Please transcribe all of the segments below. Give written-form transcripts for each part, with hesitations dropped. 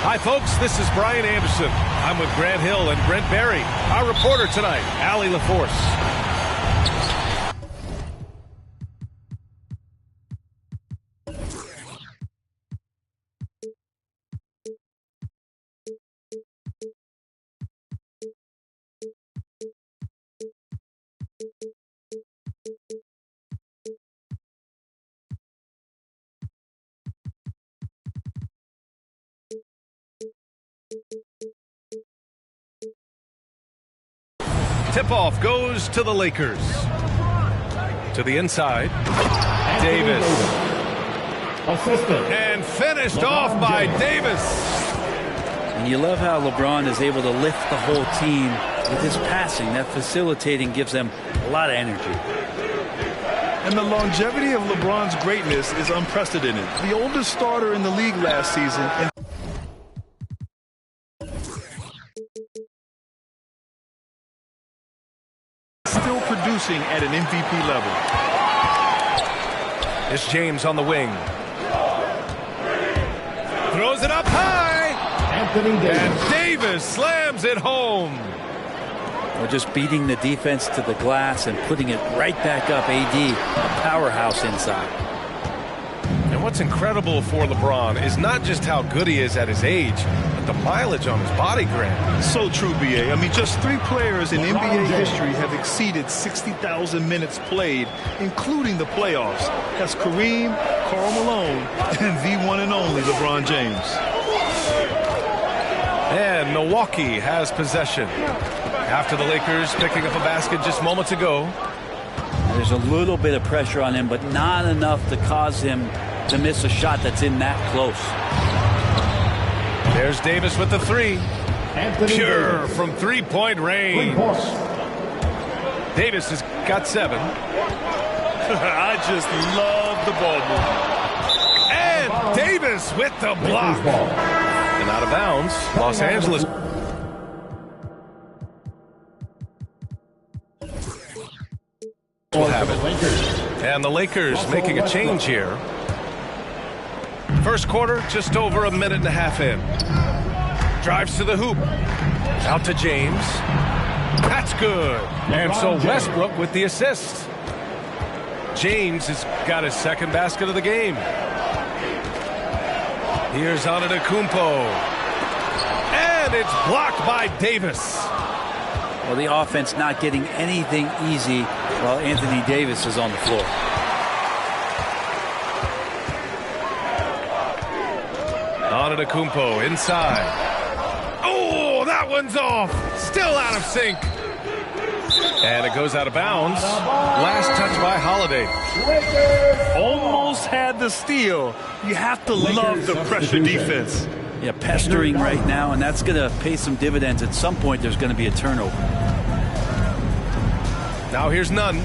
Hi, folks. This is Brian Anderson. I'm with Grant Hill and Brent Barry. Our reporter tonight, Allie LaForce. Tip-off goes to the Lakers. To the inside. Davis. And finished off by Davis. And you love how LeBron is able to lift the whole team with his passing. That facilitating gives them a lot of energy. And the longevity of LeBron's greatness is unprecedented. The oldest starter in the league last season. And still producing at an MVP level. It's James on the wing. Throws it up high. And Davis slams it home. Or just beating the defense to the glass and putting it right back up. AD, a powerhouse inside. And what's incredible for LeBron is not just how good he is at his age, but the mileage on his body, Grant. So true, BA. I mean, just 3 players in NBA history have exceeded 60,000 minutes played, including the playoffs. That's Kareem, Karl Malone, and the one and only LeBron James. And Milwaukee has possession. After the Lakers picking up a basket just moments ago. There's a little bit of pressure on him, but not enough to cause him to miss a shot that's in that close. There's Davis with the 3. Pure from 3-point range. Davis has got 7. I just love the ball movement. And Davis with the block. And out of bounds, Los Angeles. Will have it. And the Lakers making a change here. First quarter, just over a minute and a half in. Drives to the hoop. Out to James. That's good. And so Westbrook with the assist. James has got his second basket of the game. Here's Antetokounmpo. And it's blocked by Davis. Well, the offense not getting anything easy while Anthony Davis is on the floor. Antetokounmpo inside. Oh, that one's off. Still out of sync. And it goes out of bounds. Last touch by Holiday. Almost had the steal. You have to love the pressure defense. Yeah, pestering right now, and that's going to pay some dividends. At some point, there's going to be a turnover. Now here's Nunn.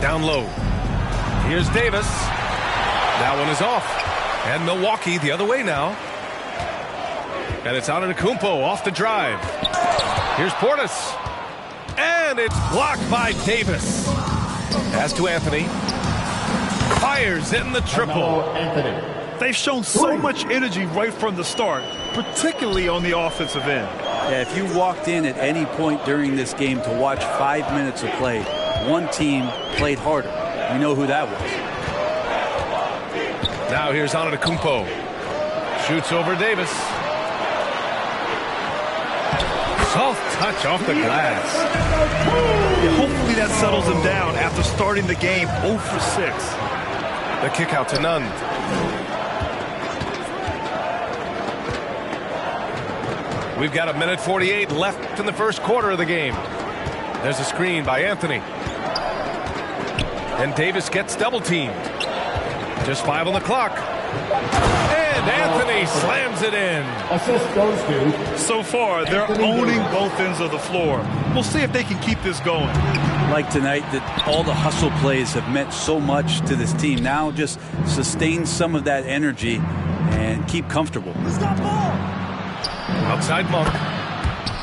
Down low. Here's Davis. That one is off. And Milwaukee the other way now. And it's Antetokounmpo off the drive. Here's Portis. And it's blocked by Davis. Pass to Anthony. Fires in the triple. They've shown so much energy right from the start, particularly on the offensive end. Yeah, if you walked in at any point during this game to watch 5 minutes of play, one team played harder. You know who that was. Now here's Antetokounmpo. Shoots over Davis. Soft touch off the glass. Yeah, hopefully that settles him down after starting the game 0 for 6. The kick out to Nunn. We've got 1:48 left in the first quarter of the game. There's a screen by Anthony. And Davis gets double teamed. Just 5 on the clock. And Anthony slams it in. Assist goes to. So far, they're owning both ends of the floor. We'll see if they can keep this going. Like tonight, that all the hustle plays have meant so much to this team. Now just sustain some of that energy and keep comfortable. Outside Monk.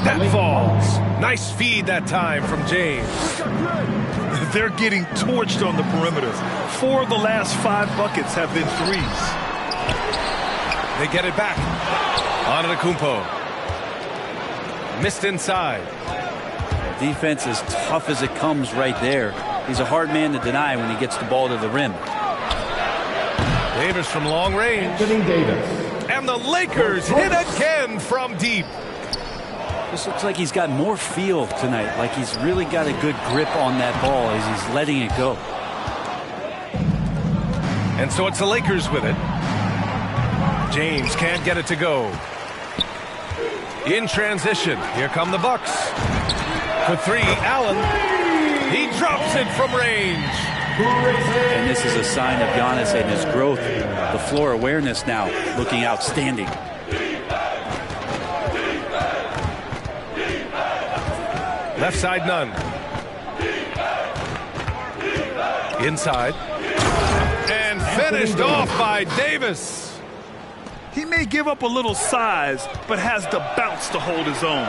That falls. Nice feed that time from James. They're getting torched on the perimeter. 4 of the last 5 buckets have been threes. They get it back. Antetokounmpo. Missed inside. Defense is tough as it comes right there. He's a hard man to deny when he gets the ball to the rim. Davis from long range. Anthony Davis. And the Lakers hit again from deep. This looks like he's got more feel tonight, like he's really got a good grip on that ball as he's letting it go. And so it's the Lakers with it. James can't get it to go. In transition, here come the Bucks. For 3, Allen. He drops it from range. And this is a sign of Giannis and his growth. The floor awareness now looking outstanding. Left side, none. Inside. And finished off by Davis. He may give up a little size, but has the bounce to hold his own.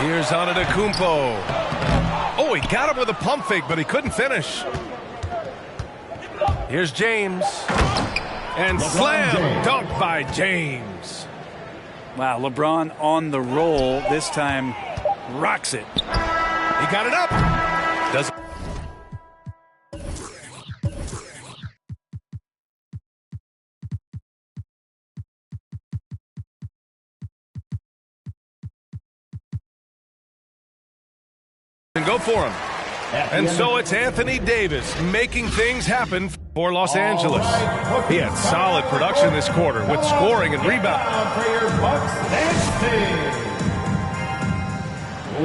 Here's Antetokounmpo. Oh, he got him with a pump fake, but he couldn't finish. Here's James. And slam dunk by James. Wow, LeBron on the roll. This time rocks it. He got it up. Does and go for him. And so it's Anthony Davis making things happen for Los Angeles. He had solid production this quarter with scoring and rebounding. For your Bucks dance team.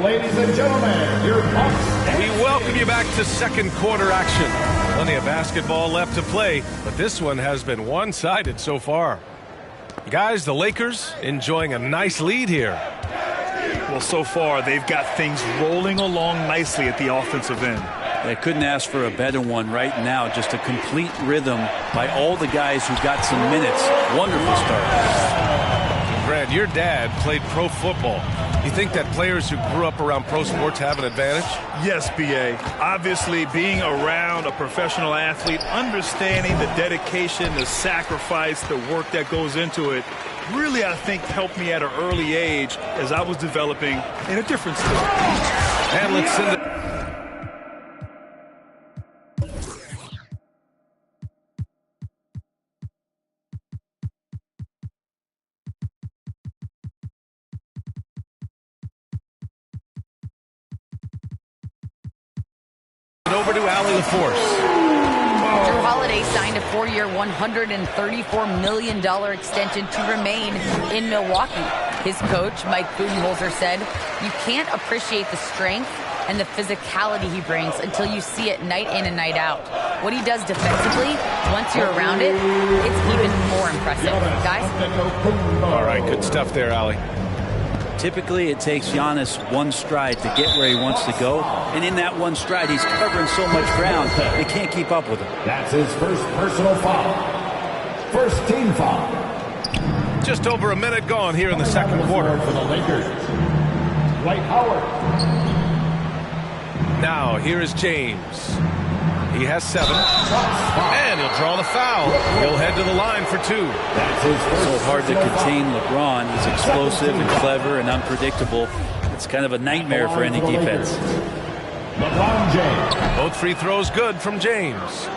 Ladies and gentlemen, your Bucks dance We welcome you back to second quarter action. Plenty of basketball left to play, but this one has been one-sided so far. Guys, the Lakers enjoying a nice lead here. Well, so far, they've got things rolling along nicely at the offensive end. They couldn't ask for a better one right now. Just a complete rhythm by all the guys who got some minutes. Wonderful start. Brad, your dad played pro football. You think that players who grew up around pro sports have an advantage? Yes, B.A. Obviously, being around a professional athlete, understanding the dedication, the sacrifice, the work that goes into it, really, I think, helped me at an early age as I was developing in a different sport. And let's send it. Over to Allie LaForce. Drew Holiday signed a 4-year, $134 million extension to remain in Milwaukee. His coach, Mike Budenholzer, said, "You can't appreciate the strength and the physicality he brings until you see it night in and night out. What he does defensively, once you're around it, it's even more impressive." Guys? All right, good stuff there, Allie. Typically, it takes Giannis one stride to get where he wants to go. And in that one stride, he's covering so much ground, they can't keep up with him. That's his first personal foul. First team foul. Just over a minute gone here in the second quarter. For the Lakers, Dwight Howard. Now, here is James. He has 7. And he'll draw the foul. He'll head to the line for 2. That's his first So hard to personal contain foul. LeBron. He's explosive and clever and unpredictable. It's kind of a nightmare for any defense. LeBron James. Both free throws good from James.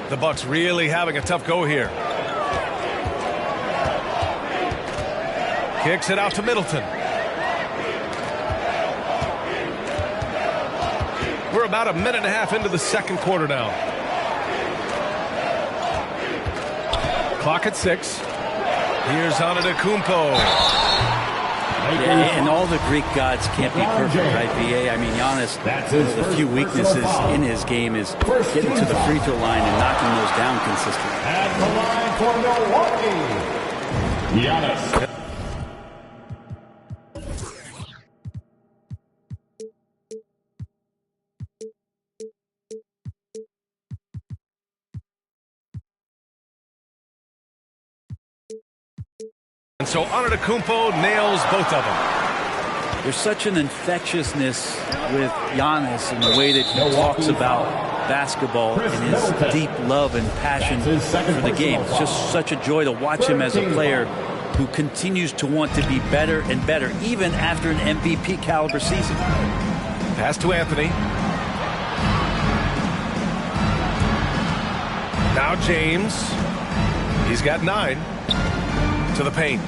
The Bucks really having a tough go here. Kicks it out to Middleton. We're about a minute and a half into the second quarter now. Clock at 6. Here's Antetokounmpo. Yeah, and all the Greek gods can't be perfect, right, B.A.? I mean, Giannis, one of the few weaknesses in his game is getting to the free throw line and knocking those down consistently. At the line for Milwaukee, Giannis. And so Antetokounmpo nails both of them. There's such an infectiousness with Giannis in the way that he talks about basketball and his deep love and passion for the game. It's just such a joy to watch him as a player who continues to want to be better and better, even after an MVP caliber season. Pass to Anthony. Now James. He's got 9 to the paint.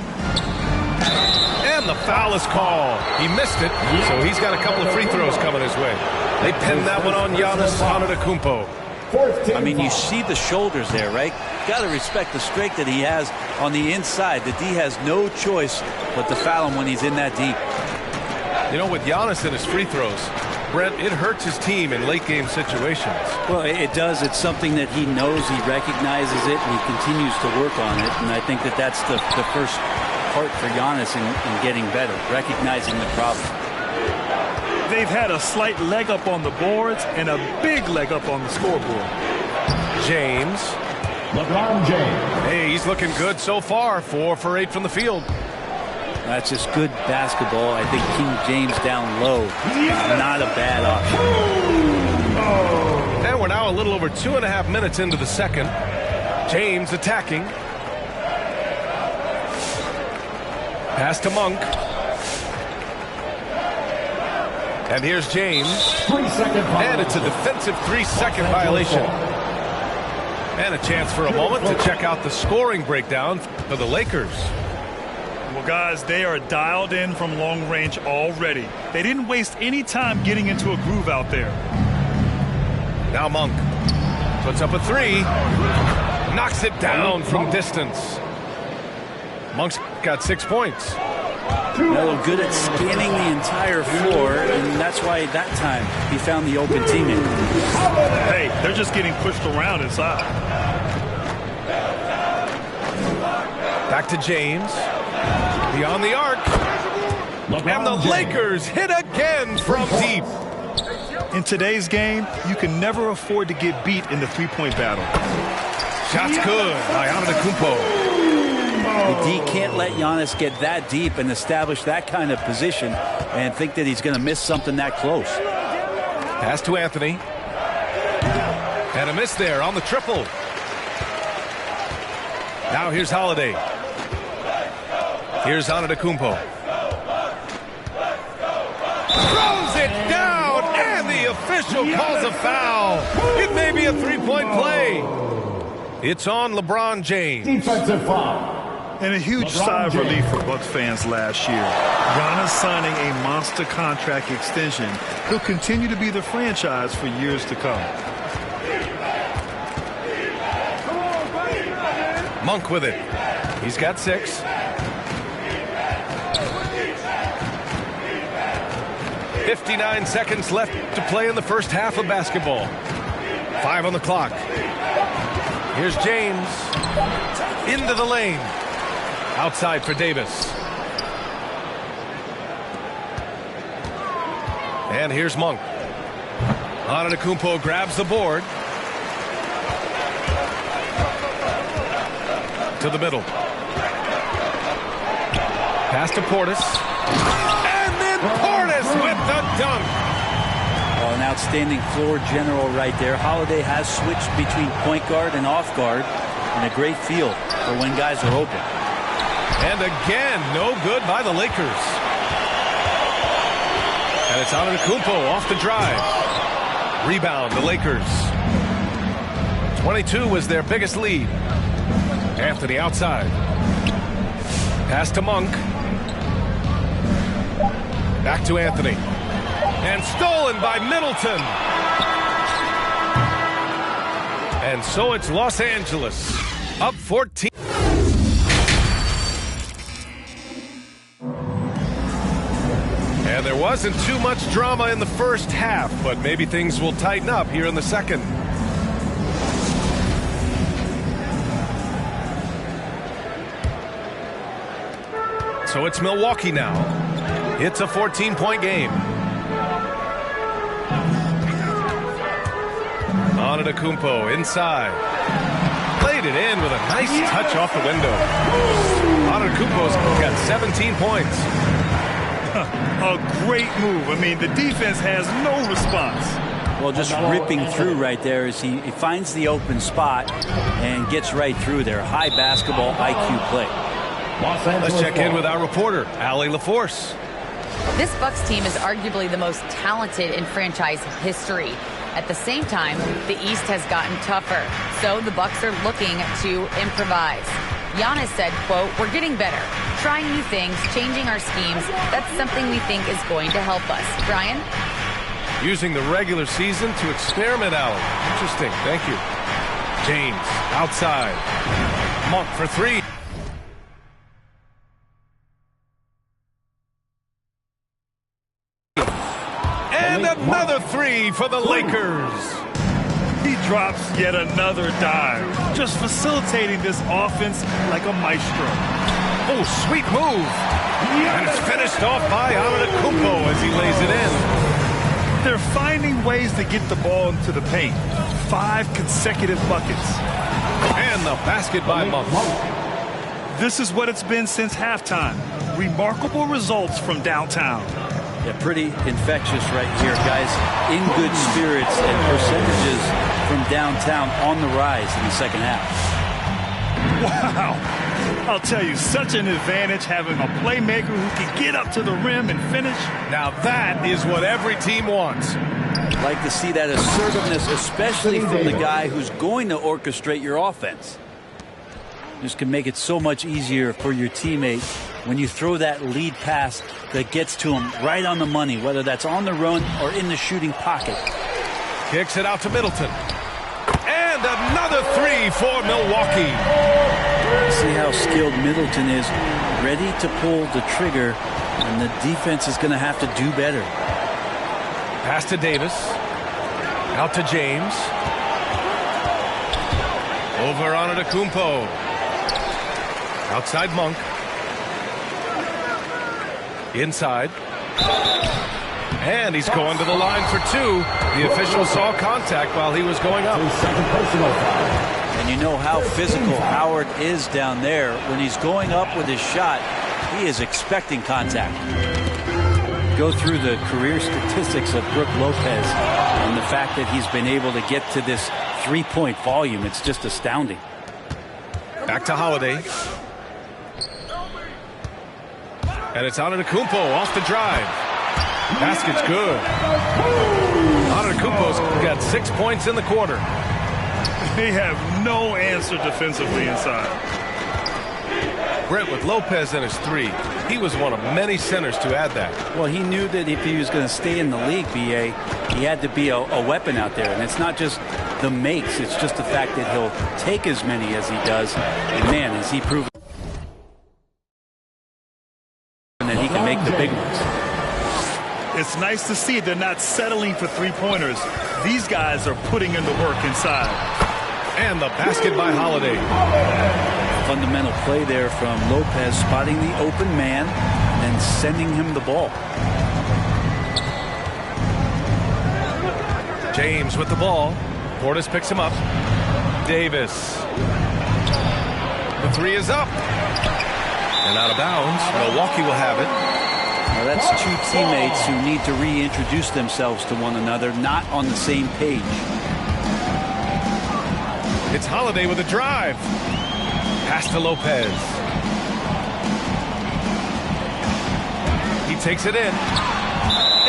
And the foul is called. He missed it, so he's got a couple of free throws coming his way. They pinned that one on Giannis Antetokounmpo. I mean, you see the shoulders there, right? Got to respect the strength that he has on the inside. The D has no choice but to foul him when he's in that deep. You know, with Giannis and his free throws, Brent, it hurts his team in late-game situations. Well, it does. It's something that he knows, he recognizes it, and he continues to work on it. And I think that that's the first part for Giannis in getting better, recognizing the problem. They've had a slight leg up on the boards and a big leg up on the scoreboard. James. LeBron James. Hey, he's looking good so far. 4 for 8 from the field. That's just good basketball. I think King James down low is not a bad option. And we're now a little over 2.5 minutes into the second. James attacking. Pass to Monk. And here's James. 3-second violation. And it's a defensive 3-second violation. And a chance for a moment to check out the scoring breakdown for the Lakers. Well, guys, they are dialed in from long range already. They didn't waste any time getting into a groove out there. Now Monk puts up a 3. Knocks it down from distance. Monk's got 6 points. Melo good at scanning the entire floor, and that's why that time he found the open teammate. Hey, they're just getting pushed around inside. Back to James. Beyond the arc. And the Lakers hit again from deep. In today's game, you can never afford to get beat in the three-point battle. Shots good by Antetokounmpo. The D can't let Giannis get that deep and establish that kind of position and think that he's going to miss something that close. Pass to Anthony. And a miss there on the triple. Now here's Holiday. Here's Antetokounmpo. Throws it down, and the official calls a foul. It may be a three-point play. It's on LeBron James. Defensive foul. And a huge sigh of relief for Bucks fans last year. Giannis signing a monster contract extension. He'll continue to be the franchise for years to come. Monk with it. He's got 6. .59 seconds left to play in the first half of basketball. 5 on the clock. Here's James. Into the lane. Outside for Davis. And here's Monk. Antetokounmpo grabs the board. To the middle. Pass to Portis. And then Portis with the dunk. Oh, an outstanding floor general right there. Holiday has switched between point guard and off guard in a great feel for when guys are open. And again, no good by the Lakers. And it's Antetokounmpo off the drive. Rebound, the Lakers. 22 was their biggest lead. Anthony outside. Pass to Monk. Back to Anthony. And stolen by Middleton. And so it's Los Angeles. Up 14. And there wasn't too much drama in the first half, but maybe things will tighten up here in the second. So it's Milwaukee now. It's a 14-point game. Antetokounmpo inside. Played laid it in with a nice touch off the window. Antetokounmpo's got 17 points. A great move. I mean, the defense has no response. Well, just ripping through right there as he finds the open spot and gets right through there. High basketball IQ play. Let's check in with our reporter, Allie LaForce. This Bucks team is arguably the most talented in franchise history. At the same time, the East has gotten tougher, so the Bucks are looking to improvise. Giannis said, quote, "We're getting better, trying new things, changing our schemes. That's something we think is going to help us." Brian? Using the regular season to experiment, Allie. Interesting. Thank you. James outside. Monk for three. And another three for the Lakers. He drops yet another dime, just facilitating this offense like a maestro. Oh, sweet move. And it's finished off by Antetokounmpo as he lays it in. They're finding ways to get the ball into the paint. 5 consecutive buckets. And the basket by Monk. This is what it's been since halftime. Remarkable results from downtown. Yeah, pretty infectious right here, guys. In good spirits and percentages from downtown on the rise in the second half. Wow. I'll tell you, such an advantage having a playmaker who can get up to the rim and finish. Now that is what every team wants. Like to see that assertiveness, especially from the guy who's going to orchestrate your offense. This can make it so much easier for your teammate when you throw that lead pass that gets to him right on the money, whether that's on the run or in the shooting pocket. Kicks it out to Middleton. And another three for Milwaukee. See how skilled Middleton is, ready to pull the trigger, and the defense is going to have to do better. Pass to Davis. Out to James. Over on Antetokounmpo. Outside Monk. Inside. And he's going to the line for two. The official saw contact while he was going up. And you know how physical Howard is down there. When he's going up with his shot, he is expecting contact. Go through the career statistics of Brook Lopez and the fact that he's been able to get to this three-point volume. It's just astounding. Back to Holiday. And it's Antetokounmpo off the drive. Basket's good. Antetokounmpo's got 6 points in the quarter. They have no answer defensively inside. Brent, with Lopez in his three, he was one of many centers to add that. Well, he knew that if he was going to stay in the league, BA, he had to be a weapon out there. And it's not just the makes, it's just the fact that he'll take as many as he does. And man, has he proven that he can make the big ones. It's nice to see they're not settling for three-pointers. These guys are putting in the work inside. And the basket by Holiday. Fundamental play there from Lopez, spotting the open man and then sending him the ball. James with the ball. Portis picks him up. Davis. The three is up. And out of bounds. Milwaukee will have it. Now that's two teammates who need to reintroduce themselves to one another, not on the same page. It's Holiday with a drive. Pass to Lopez. He takes it in.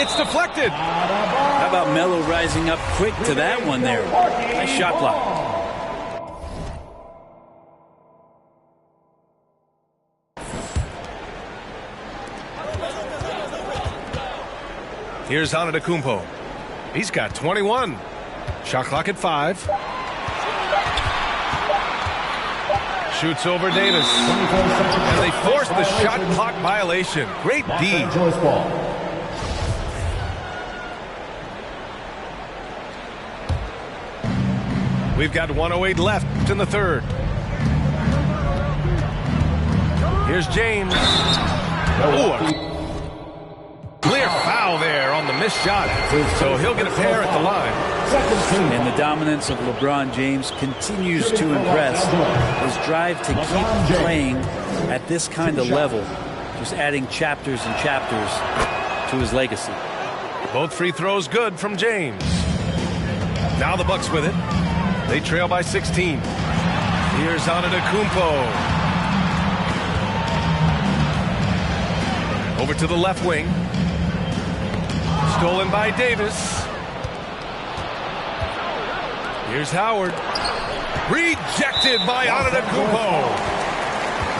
It's deflected. How about Melo rising up quick to that one there? Nice shot block. Here's Antetokounmpo. He's got 21. Shot clock at 5. Shoots over Davis. And they force the shot clock violation. Great D. We've got 1:08 left in the third. Here's James. Oh, clear foul there on the missed shot. So he'll get a pair at the line. And the dominance of LeBron James continues to impress. His drive to keep playing at this kind of level, just adding chapters and chapters to his legacy. Both free throws good from James. Now the Bucks with it. They trail by 16. Here's Antetokounmpo. Over to the left wing. Stolen by Davis. Here's Howard. Rejected by Antetokounmpo.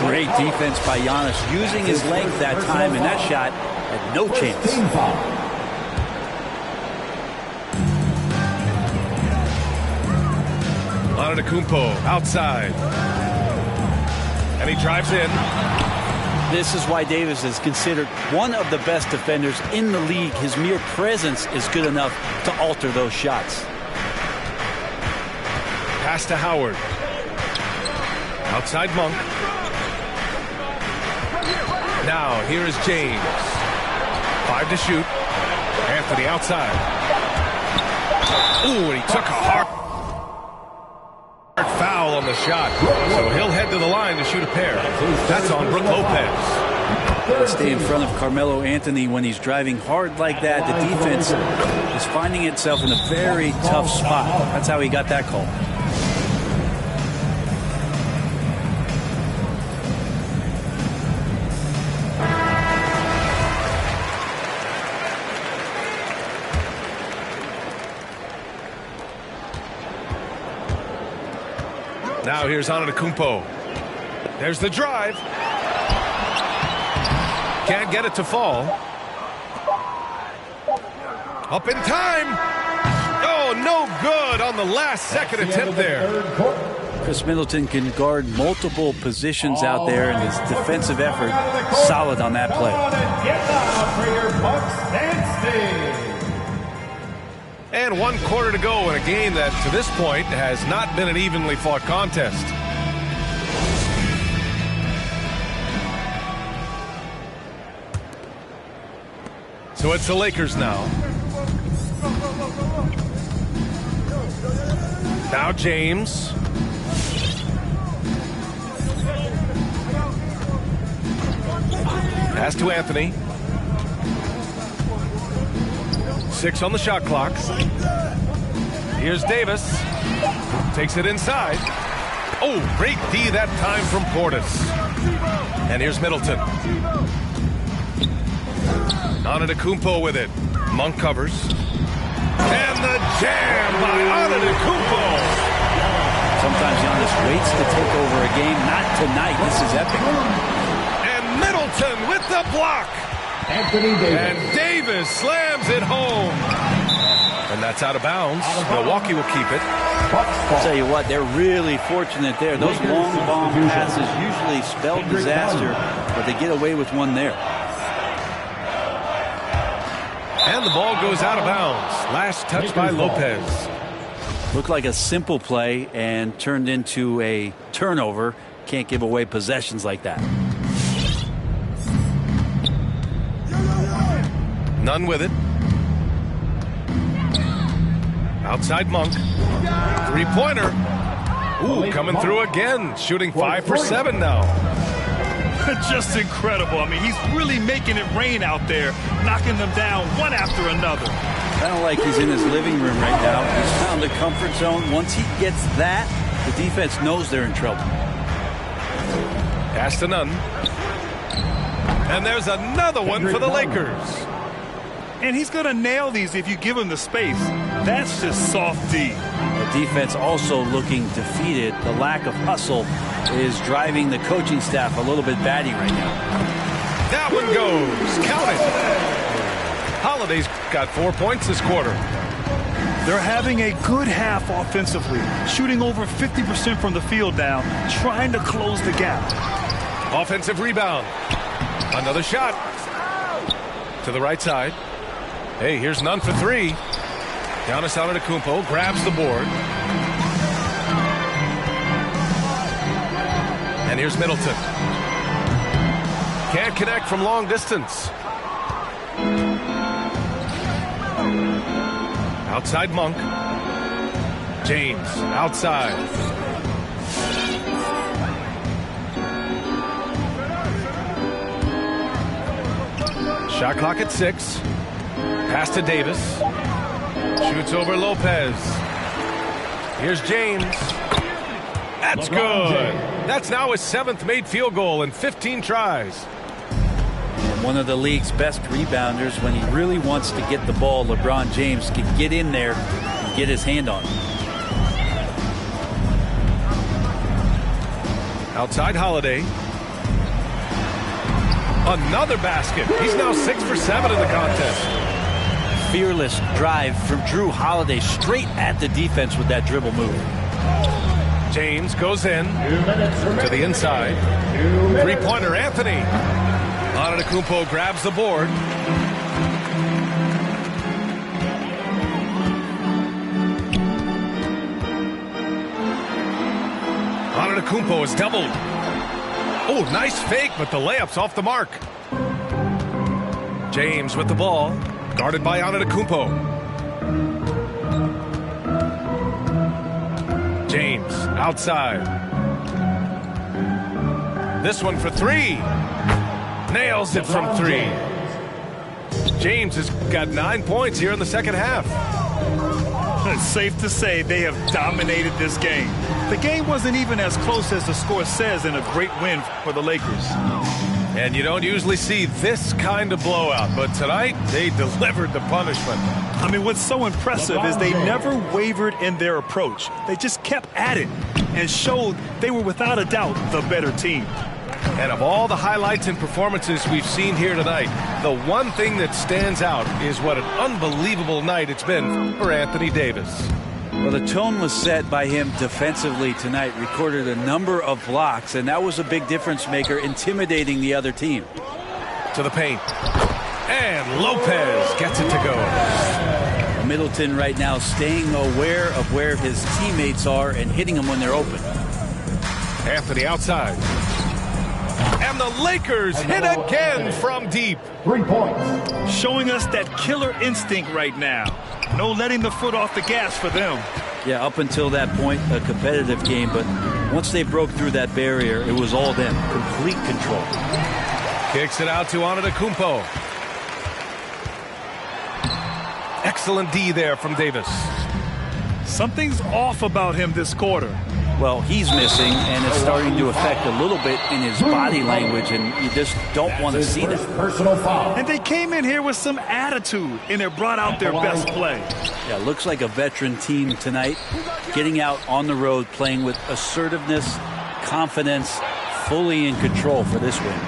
Great defense by Giannis, using his length that time, and that shot had no chance. Antetokounmpo outside. And he drives in. This is why Davis is considered one of the best defenders in the league. His mere presence is good enough to alter those shots. Pass to Howard. Outside Monk. Now here is James. 5 to shoot. Anthony outside. Ooh, and he took a hard foul on the shot. So he'll head to the line to shoot a pair. That's on Brook Lopez. Stay in front of Carmelo Anthony when he's driving hard like that. The defense is finding itself in a very tough spot. That's how he got that call. Now here's Antetokounmpo. There's the drive. Can't get it to fall. Up in time. Oh, no good on the last second attempt there. Chris Middleton can guard multiple positions out there, and his defensive effort solid on that play. And 1 quarter to go in a game that, to this point, has not been an evenly fought contest. So it's the Lakers now. Now James. Pass to Anthony. 6 on the shot clock. Here's Davis. Takes it inside. Oh, great D that time from Portis. And here's Middleton. Antetokounmpo with it. Monk covers. And the jam by Antetokounmpo. Sometimes Giannis waits to take over a game. Not tonight. This is epic. And Middleton with the block. Anthony Davis. And Davis slams it home. And that's out of bounds. Milwaukee will keep it. I'll tell you what, they're really fortunate there. Those long bomb passes usually spell disaster, but they get away with one there. And the ball goes out of bounds. Last touch by Lopez. Looked like a simple play and turned into a turnover. Can't give away possessions like that. None with it. Outside Monk. 3-pointer. Ooh, coming through again. Shooting 5 for 7 now. Just incredible. I mean, he's really making it rain out there, knocking them down one after another. Kind of like he's in his living room right now. He's found the comfort zone. Once he gets that, the defense knows they're in trouble. Pass to Nunn. And there's another one for the Lakers. And he's going to nail these if you give him the space. That's just soft D. The defense also looking defeated. The lack of hustle is driving the coaching staff a little bit batty right now. That one goes. Count it. Holiday's got 4 points this quarter. They're having a good half offensively, shooting over 50% from the field now, trying to close the gap. Offensive rebound. Another shot. To the right side. Hey, here's Nunn for 3. Giannis Antetokounmpo grabs the board. And here's Middleton. Can't connect from long distance. Outside Monk. James outside. Shot clock at 6. Pass to Davis. Shoots over Lopez. Here's James. That's good. That's now his 7th made field goal in 15 tries. One of the league's best rebounders. When he really wants to get the ball, LeBron James can get in there and get his hand on it. Outside Holiday. Another basket. He's now 6 for 7 in the contest. Fearless drive from Jrue Holiday straight at the defense with that dribble move. James goes in to the inside. Three-pointer, Anthony. Antetokounmpo grabs the board. Antetokounmpo is doubled. Oh, nice fake, but the layup's off the mark. James with the ball, guarded by Antetokounmpo. James outside. This one for 3. Nails it from 3. James has got 9 points here in the second half. It's safe to say they have dominated this game. The game wasn't even as close as the score says in a great win for the Lakers. And you don't usually see this kind of blowout, but tonight they delivered the punishment. I mean, what's so impressive is they never wavered in their approach. They just kept at it and showed they were without a doubt the better team. And of all the highlights and performances we've seen here tonight, the one thing that stands out is what an unbelievable night it's been for Anthony Davis. Well, the tone was set by him defensively tonight. Recorded a number of blocks, and that was a big difference maker, intimidating the other team. To the paint. And Lopez gets it to go. Middleton right now staying aware of where his teammates are and hitting them when they're open. Anthony outside. And the Lakers hit again from deep. 3 points. Showing us that killer instinct right now. No letting the foot off the gas for them. Yeah, up until that point, a competitive game, but once they broke through that barrier, it was all them. Complete control. Kicks it out to Antetokounmpo. Excellent D there from Davis. Something's off about him this quarter. Well, he's missing, and it's starting to affect a little bit in his body language, and you just don't want to see that. Personal foul. And they came in here with some attitude, and they brought out their best play. Yeah, looks like a veteran team tonight, getting out on the road, playing with assertiveness, confidence, fully in control for this win.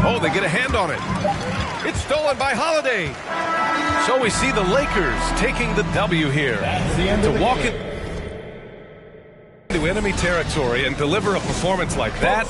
Oh, they get a hand on it. It's stolen by Holiday. So we see the Lakers taking the W here to walk it into enemy territory and deliver a performance like that.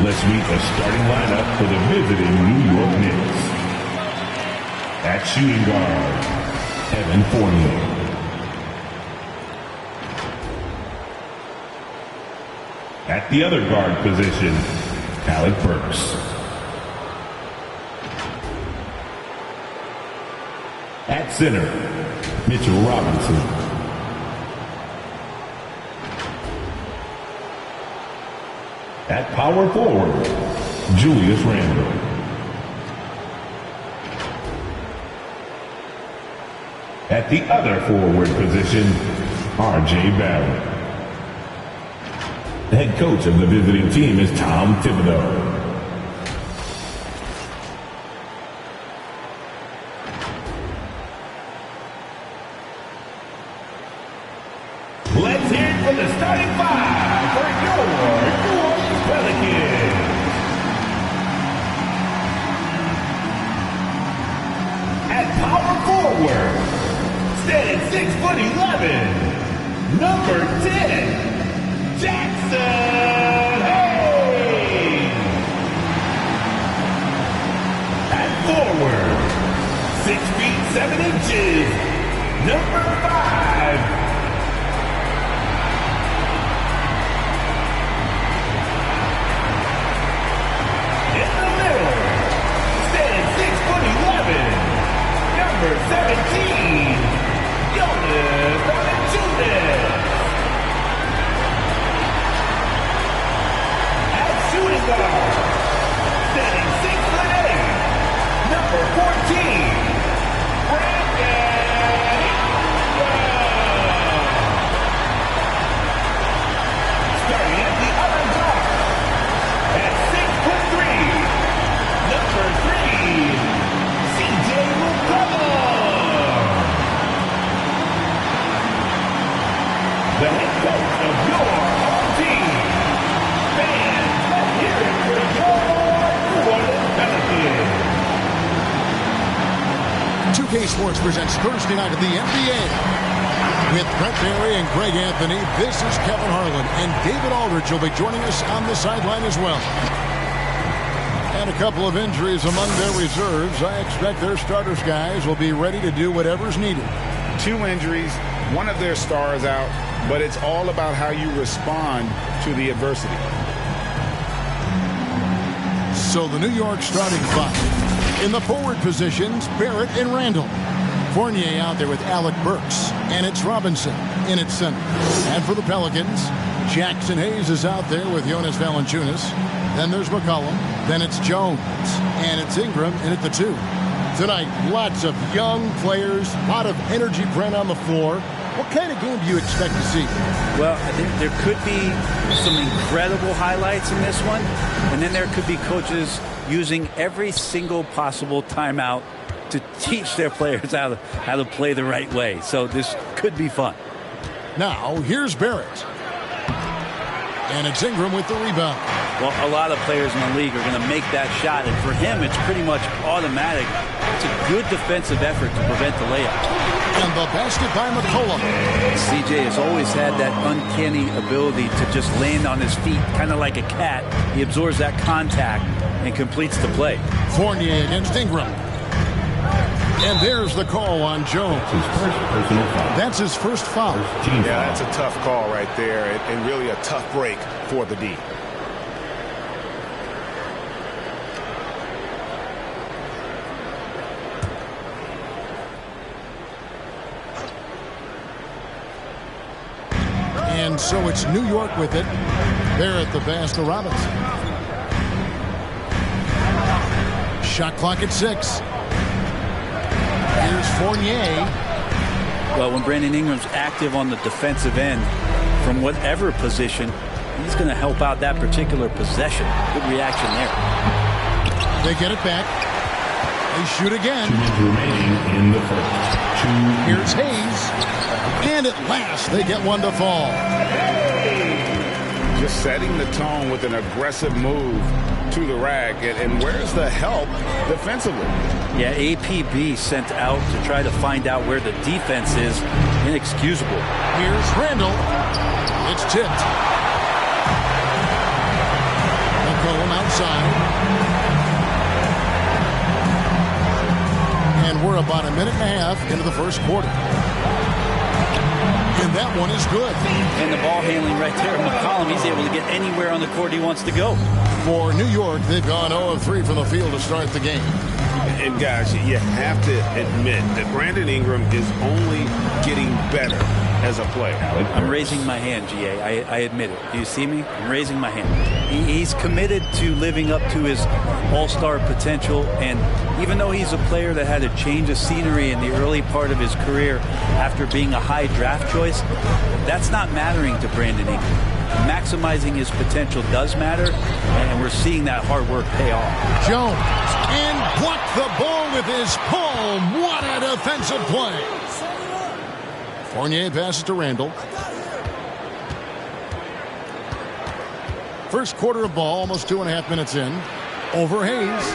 Let's meet the starting lineup for the visiting New York Knicks. At shooting guard, Evan Fournier. At the other guard position, Alec Burks. At center, Mitchell Robinson. At power forward, Julius Randle. At the other forward position, R.J. Barrett. The head coach of the visiting team is Tom Thibodeau. Let's hear it from the starting five for your New Orleans Pelicans. At power forward, standing 6'11", number 10, Jackson Hayes. At forward, 6 feet 7 inches, number 5, number 17, Jonas Valanciunas. At shooting guard, standing 6'8", number 14, Brandon Ingram. Starting at the other guard, at 6'3", number 3, C.J. the head coach of your home team. Fans, let's hear it for your New Orleans Pelicans. 2K Sports presents Thursday night of the NBA. With Brent Barry and Greg Anthony, this is Kevin Harlan, and David Aldridge will be joining us on the sideline as well. And a couple of injuries among their reserves. I expect their starters guys will be ready to do whatever's needed. 2 injuries, one of their stars out, but it's all about how you respond to the adversity. So the New York starting five. In the forward positions, Barrett and Randle. Fournier out there with Alec Burks, and it's Robinson in its center. And for the Pelicans, Jackson Hayes is out there with Jonas Valanciunas. Then there's McCollum. Then it's Jones. And it's Ingram in at the 2. Tonight, lots of young players, a lot of energy Brent on the floor. What kind of game do you expect to see? Well, I think there could be some incredible highlights in this one. And then there could be coaches using every single possible timeout to teach their players how to play the right way. So this could be fun. Now, here's Barrett. And it's Ingram with the rebound. Well, a lot of players in the league are going to make that shot. And for him, it's pretty much automatic. It's a good defensive effort to prevent the layup. And the basket by McCollum. CJ has always had that uncanny ability to just land on his feet, kind of like a cat. He absorbs that contact and completes the play. Fournier against Ingram. And there's the call on Jones. His first personal foul. That's his first foul. Yeah, that's a tough call right there, and really a tough break for the D. And so it's New York with it. They're at the pass to Robinson. Shot clock at 6. Here's Fournier. Well, when Brandon Ingram's active on the defensive end, from whatever position, he's going to help out that particular possession. Good reaction there. They get it back. They shoot again. 2 minutes remaining in the first. Here's Hayes. And at last, they get one to fall. Just setting the tone with an aggressive move to the rack. And where's the help defensively? Yeah, APB sent out to try to find out where the defense is. Inexcusable. Here's Randle. It's tipped. McCollum inside. And we're about a minute and a half into the first quarter. And that one is good. And the ball handling right there. McCollum, he's able to get anywhere on the court he wants to go. For New York, they've gone 0 of 3 from the field to start the game. And guys, you have to admit that Brandon Ingram is only getting better as a player. I'm raising my hand, GA. I admit it. Do you see me? I'm raising my hand. He's committed to living up to his all-star potential, and even though he's a player that had a change of scenery in the early part of his career after being a high draft choice, that's not mattering to Brandon Ingram. Maximizing his potential does matter, and we're seeing that hard work pay off. Jones, and blocked the ball with his palm. What a defensive play. Fournier passes to Randall. First quarter of ball, almost 2.5 minutes in. Over Hayes.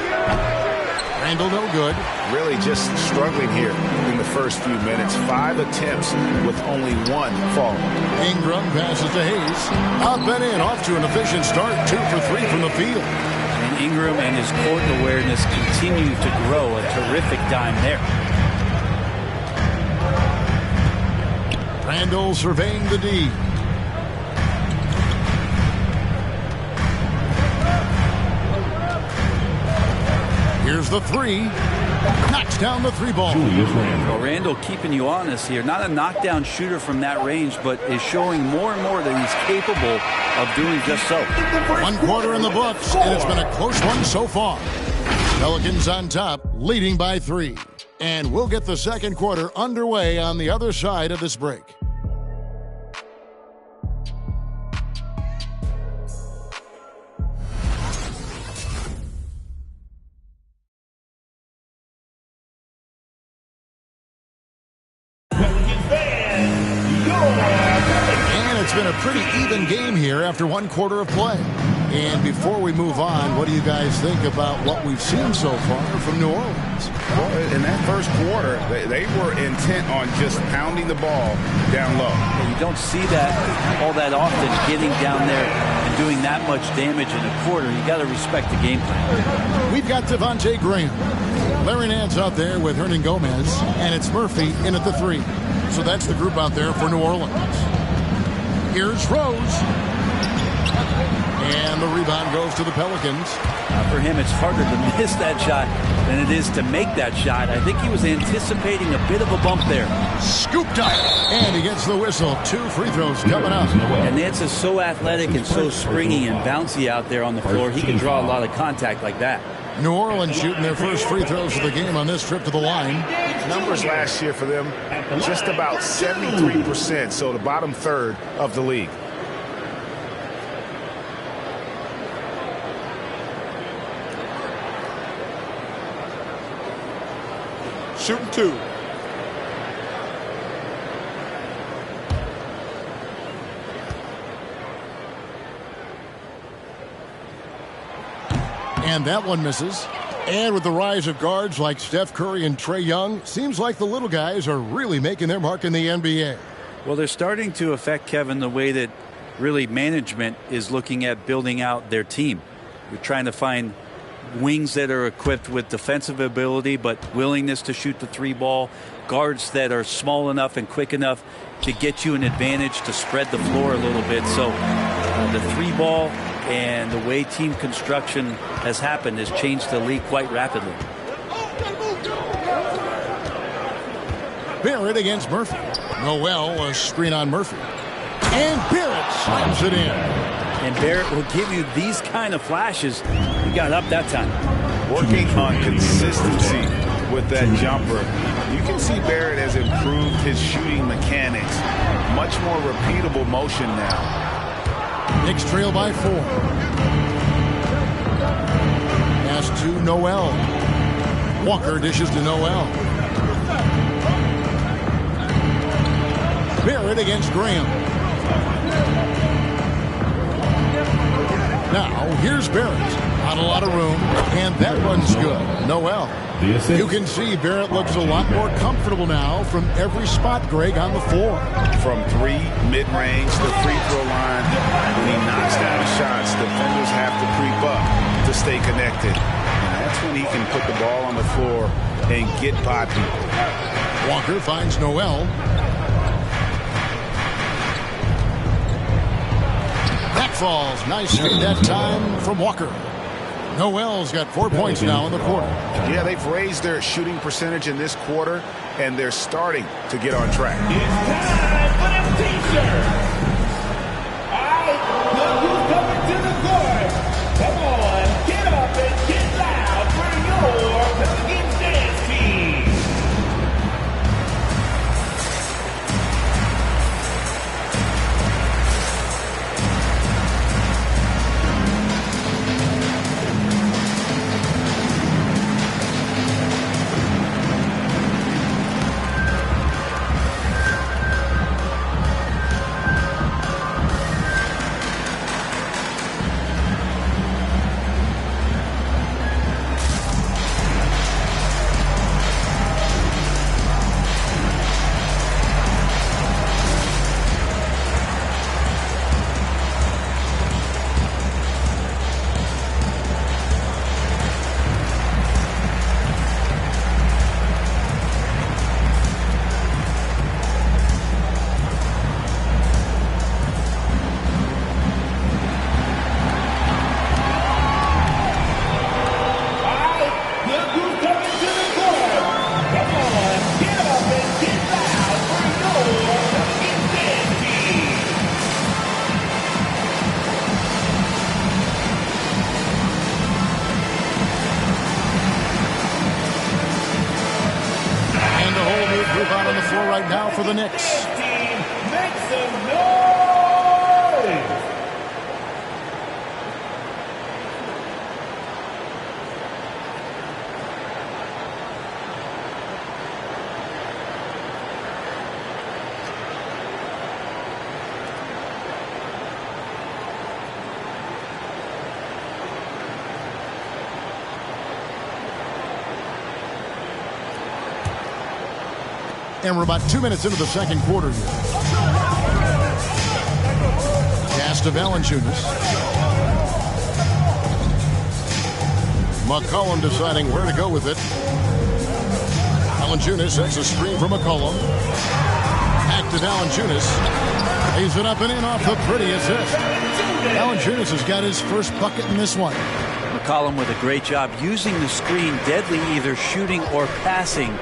Randall no good. Really just struggling here in the first few minutes. 5 attempts with only 1 fall. Ingram passes to Hayes. Up and in, off to an efficient start. 2 for 3 from the field. And Ingram and his court awareness continue to grow. A terrific dime there. Randall surveying the D. Here's the 3. Knocks down the 3 ball. Well, Randall keeping you honest here. Not a knockdown shooter from that range, but is showing more and more that he's capable of doing just so. 1 quarter in the books, and it's been a close one so far. Pelicans on top, leading by 3. And we'll get the second quarter underway on the other side of this break. It's been a pretty even game here after 1 quarter of play. And before we move on, what do you guys think about what we've seen so far from New Orleans? Well, in that first quarter, they were intent on just pounding the ball down low. You don't see that all that often, getting down there and doing that much damage in a quarter. You got to respect the game plan. We've got Devontae Graham. Larry Nance out there with Hernan Gomez, and it's Murphy in at the 3. So that's the group out there for New Orleans. Here's Rose. And the rebound goes to the Pelicans. For him, it's harder to miss that shot than it is to make that shot. I think he was anticipating a bit of a bump there. Scooped up. And he gets the whistle. 2 free throws coming up. And Nance is so athletic and so springy and bouncy out there on the floor. He can draw a lot of contact like that. New Orleans shooting their first free throws of the game on this trip to the line. Numbers last year for them, just about 73%, so the bottom third of the league. Shooting 2. And that one misses. And with the rise of guards like Steph Curry and Trae Young, seems like the little guys are really making their mark in the NBA. Well, they're starting to affect, Kevin, the way that really management is looking at building out their team. You're trying to find wings that are equipped with defensive ability but willingness to shoot the 3 ball, guards that are small enough and quick enough to get you an advantage to spread the floor a little bit. So the 3 ball and the way team construction has happened has changed the league quite rapidly. Barrett against Murphy. Noel, a screen on Murphy. And Barrett slams it in. And Barrett will give you these kind of flashes. He got up that time. Working on consistency with that jumper. You can see Barrett has improved his shooting mechanics. Much more repeatable motion now. Knicks trail by 4. Pass to Noel. Walker dishes to Noel. Barrett against Graham. Now, here's Barrett. Not a lot of room, and that one's good. Noel. You can see Barrett looks a lot more comfortable now from every spot, Greg, on the floor. From 3, mid-range, the free throw line. When he knocks down shots, defenders have to creep up. to stay connected. And that's when he can put the ball on the floor and get by people. Walker finds Noel. That falls. Nice feed that time from Walker. Noel's got 4 points now in the quarter. Yeah, they've raised their shooting percentage in this quarter, and they're starting to get on track. It's time for them t-shirts. All right, look who's coming to the court. Come on, get up and get loud for your Pelicans dance team. Right now for the Knicks. Make some noise! And we're about 2 minutes into the second quarter here. Pass to Valanciunas. McCollum deciding where to go with it. Valanciunas sets a screen for McCollum. Back to Valanciunas. Lays it up and in off the pretty assist. Valanciunas has got his first bucket in this one. McCollum with a great job using the screen, deadly either shooting or passing.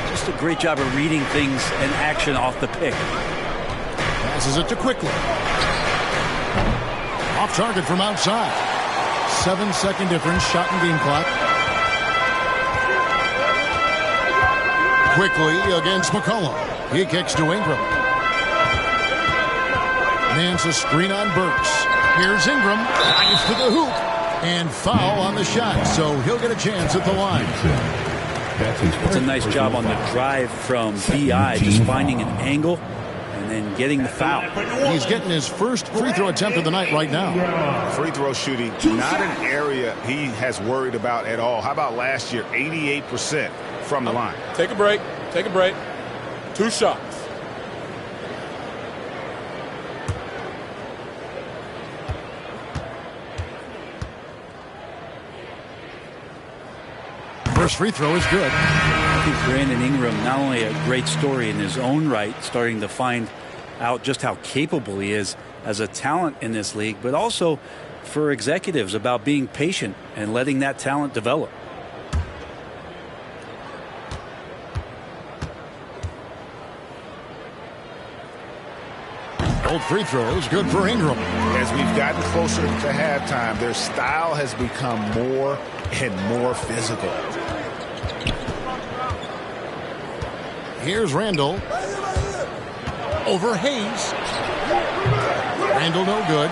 Just a great job of reading things and action off the pick. Passes it to Quickly. Off target from outside. 7-second difference, shot and game clock. Quickly against McCollum. He kicks to Ingram. Mans a screen on Burks. Here's Ingram. Drives to the hoop. And foul on the shot, so he'll get a chance at the line. It's a nice job on the drive from B.I., just finding an angle and then getting the foul. He's getting his first free throw attempt of the night right now. Free throw shooting, not an area he has worried about at all. How about last year, 88% from the line? Take a break. Take a break. 2 shots. First free throw is good. I think Brandon Ingram, not only a great story in his own right, starting to find out just how capable he is as a talent in this league, but also for executives about being patient and letting that talent develop. Old free throws, good for Ingram. As we've gotten closer to halftime, their style has become more and more physical. Here's Randall. Over Hayes. Randall no good.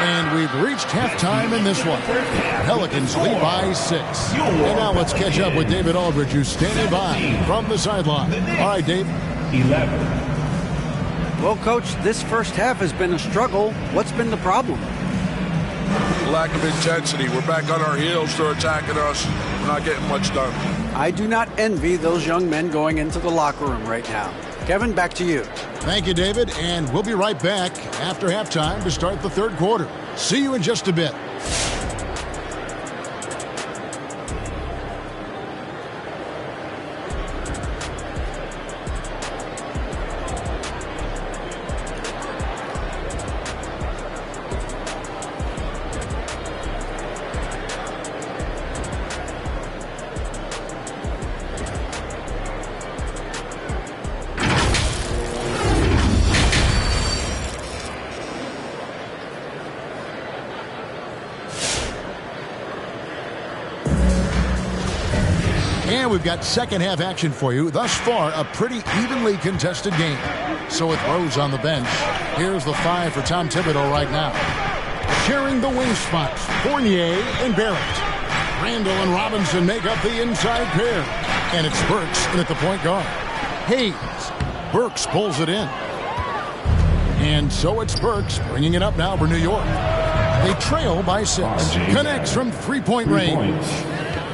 And we've reached halftime in this one. Pelicans lead by 6. And now let's catch up with David Aldridge, who's standing by from the sideline. All right, Dave. 11. Well, Coach, this first half has been a struggle. What's been the problem? Lack of intensity. We're back on our heels. They're attacking us. We're not getting much done. I do not envy those young men going into the locker room right now. Kevin, back to you. Thank you, David, and we'll be right back after halftime to start the third quarter. See you in just a bit. And we've got second half action for you. Thus far, a pretty evenly contested game. So with Rose on the bench, here's the 5 for Tom Thibodeau right now. Sharing the wing spots, Fournier and Barrett. Randall and Robinson make up the inside pair. And it's Burks in at the point guard. Hayes. Burks pulls it in. And so it's Burks bringing it up now for New York. They trail by 6. Connects from three-point range.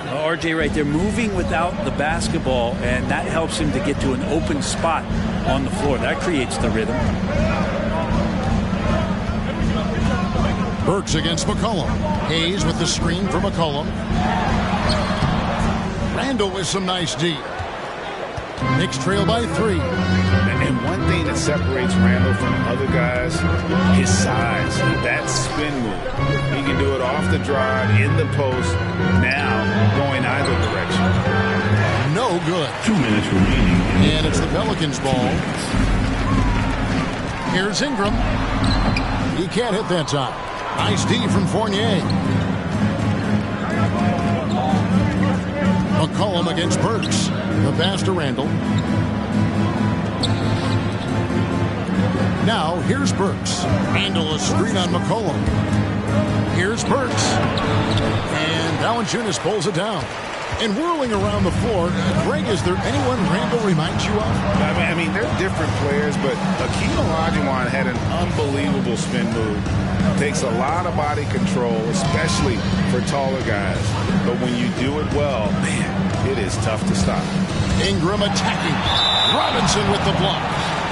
RJ right there moving without the basketball, and that helps him to get to an open spot on the floor. That creates the rhythm. Burks against McCollum. Hayes with the screen for McCollum. Randall with some nice D. Knicks trail by 3. And one thing that separates Randall from other guys, his size. That spin move. He can do it off the drive, in the post, now going either direction. No good. 2 minutes remaining. And it's the Pelicans' ball. Here's Ingram. He can't hit that time. Nice D from Fournier. McCollum against Burks. The pass to Randall. Now, here's Burks. Randall a screen on McCollum. Here's Burks. And Valanciunas pulls it down. And whirling around the floor, Greg, is there anyone Randall reminds you of? I mean, they're different players, but Hakeem Olajuwon had an unbelievable spin move. Takes a lot of body control, especially for taller guys. But when you do it well, man, it is tough to stop. Ingram attacking. Robinson with the block.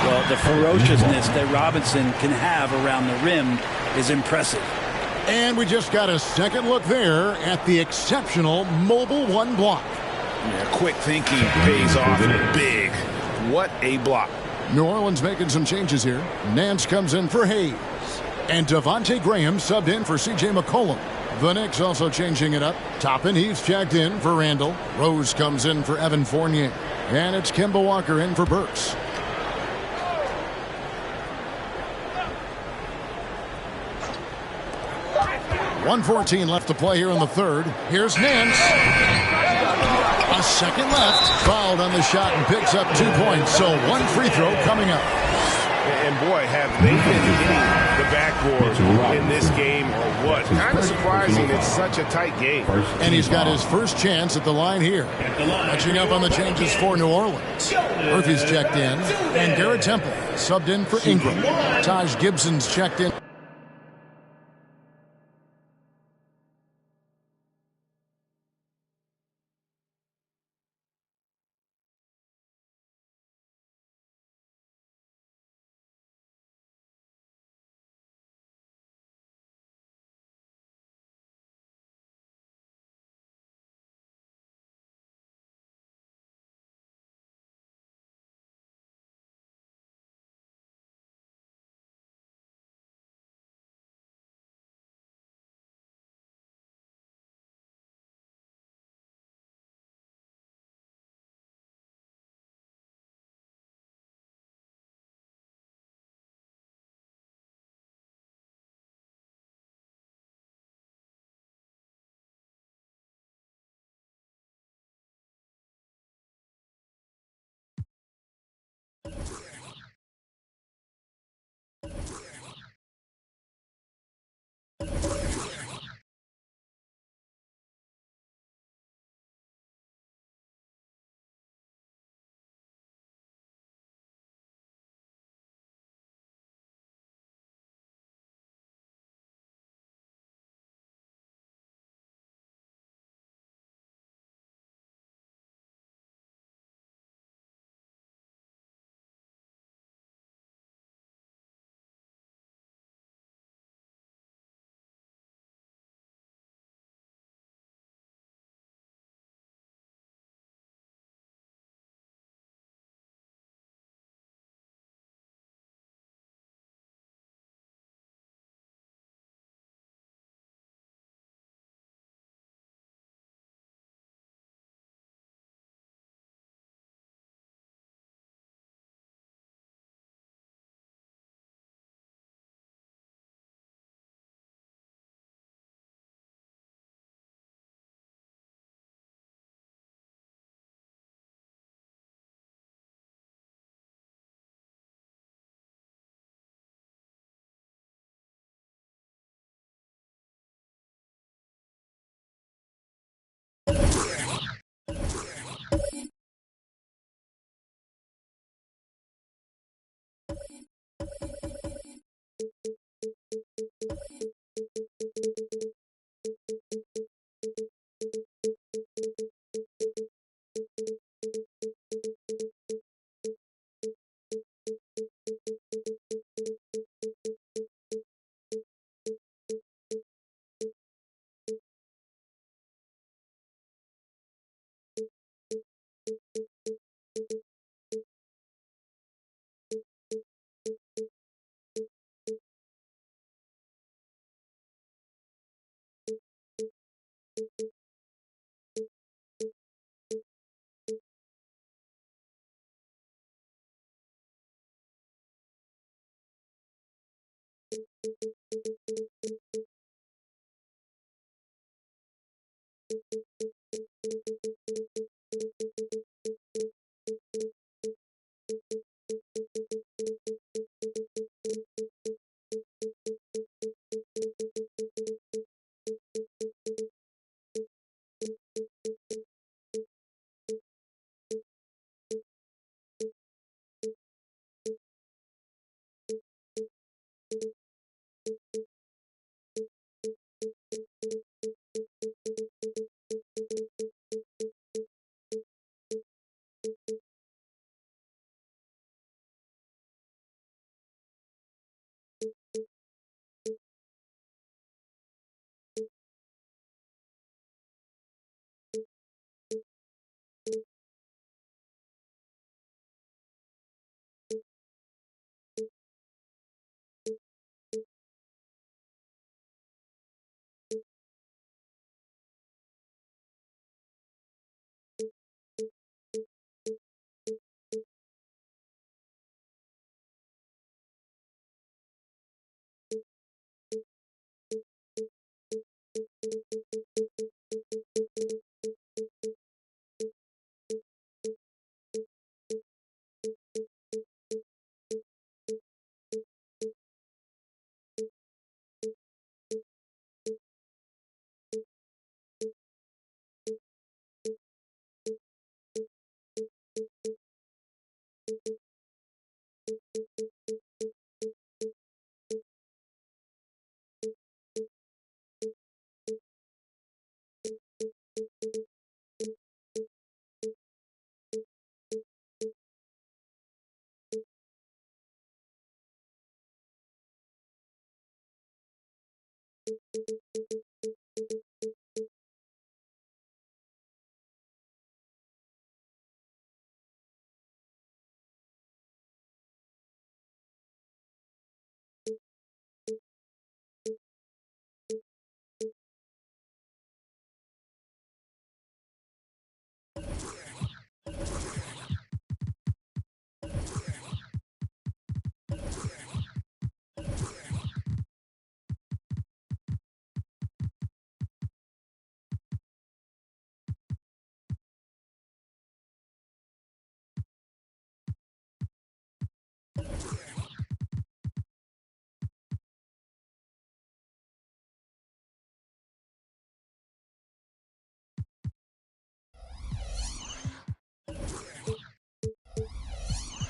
Well, the ferociousness that Robinson can have around the rim is impressive. And we just got a second look there at the exceptional Mobile One block. Yeah, quick thinking pays off big. What a block. New Orleans making some changes here. Nance comes in for Hayes. And Devontae Graham subbed in for C.J. McCollum. The Knicks also changing it up. Toppin Heath checked in for Randall. Rose comes in for Evan Fournier. And it's Kemba Walker in for Burks. .114 left to play here in the third. Here's Nance. A second left. Fouled on the shot and picks up 2 points. So one free throw coming up. And boy, have they been hitting the backboard in this game or what? Kind of surprising it's such a tight game. And he's got his first chance at the line here. Catching up on the changes for New Orleans. Murphy's checked in. And Garrett Temple subbed in for Ingram. Taj Gibson's checked in.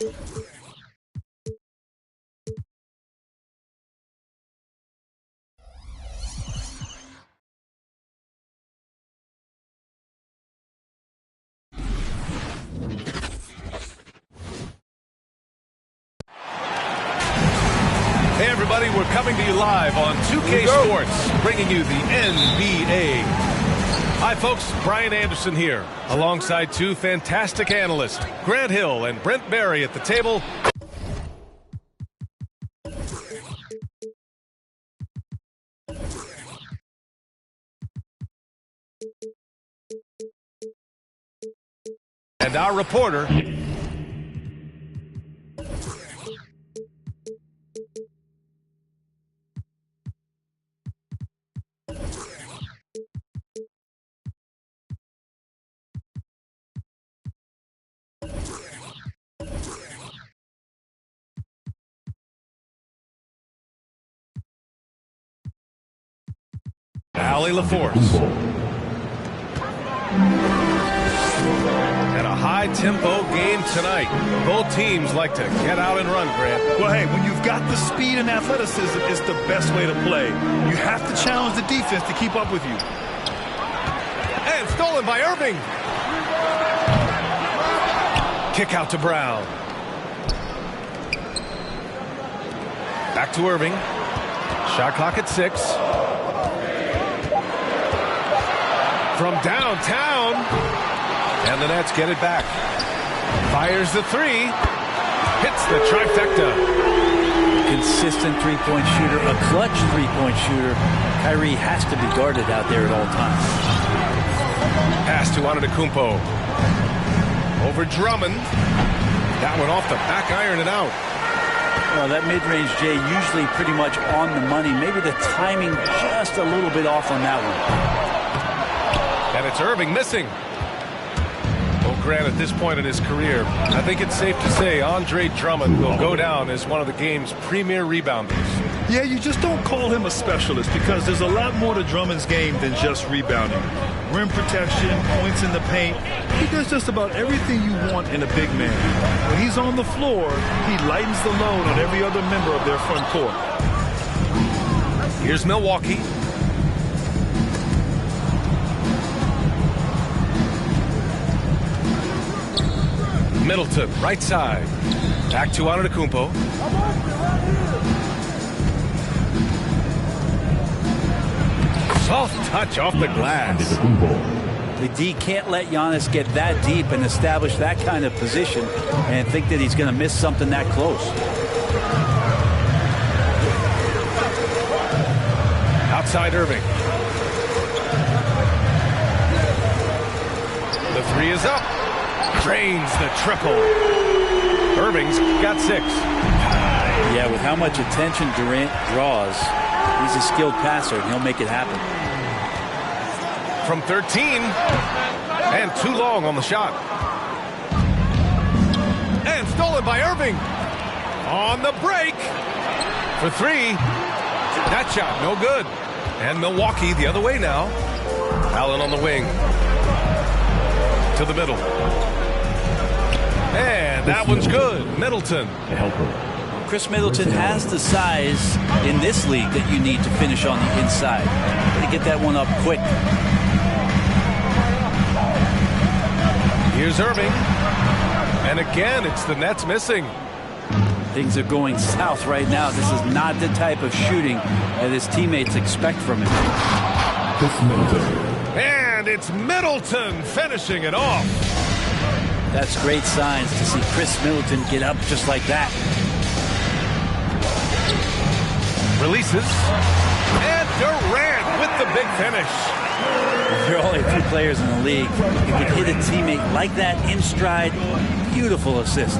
Hey everybody, we're coming to you live on 2K Sports, bringing you the NBA. Hi folks, Brian Anderson here, alongside two fantastic analysts, Grant Hill and Brent Barry at the table. And our reporter, Allie LaForce. And a high-tempo game tonight. Both teams like to get out and run, Grant. Well, hey, when you've got the speed and athleticism, it's the best way to play. You have to challenge the defense to keep up with you. And stolen by Irving. Kick out to Brown. Back to Irving. Shot clock at 6. From downtown. And the Nets get it back. Fires the 3. Hits the trifecta. Consistent three-point shooter, a clutch three-point shooter. Kyrie has to be guarded out there at all times. Pass to Antetokounmpo. Over Drummond. That one off the back iron and out. Well, that mid-range, Jay, usually pretty much on the money. Maybe the timing just a little bit off on that one. And it's Irving missing. Well, Grant, at this point in his career, I think it's safe to say Andre Drummond will go down as one of the game's premier rebounders. Yeah, you just don't call him a specialist because there's a lot more to Drummond's game than just rebounding. Rim protection, points in the paint. He does just about everything you want in a big man. When he's on the floor, he lightens the load on every other member of their front court. Here's Milwaukee. Middleton, right side. Back to Antetokounmpo. Soft touch off the glass. The D can't let Giannis get that deep and establish that kind of position and think that he's going to miss something that close. Outside Irving. The 3 is up. Drains the triple. Irving's got 6. Yeah, with how much attention Durant draws, he's a skilled passer, and he'll make it happen. From 13. And too long on the shot. And stolen by Irving. On the break. For 3. That shot, no good. And Milwaukee the other way now. Allen on the wing. To the middle. And that one's good. Middleton. Chris Middleton has the size in this league that you need to finish on the inside. To get that one up quick. Here's Irving. And again, it's the Nets missing. Things are going south right now. This is not the type of shooting that his teammates expect from him. And it's Middleton finishing it off. That's great signs to see Chris Middleton get up just like that. Releases. And Durant with the big finish. There are only 2 players in the league who can hit a teammate like that in stride. Beautiful assist.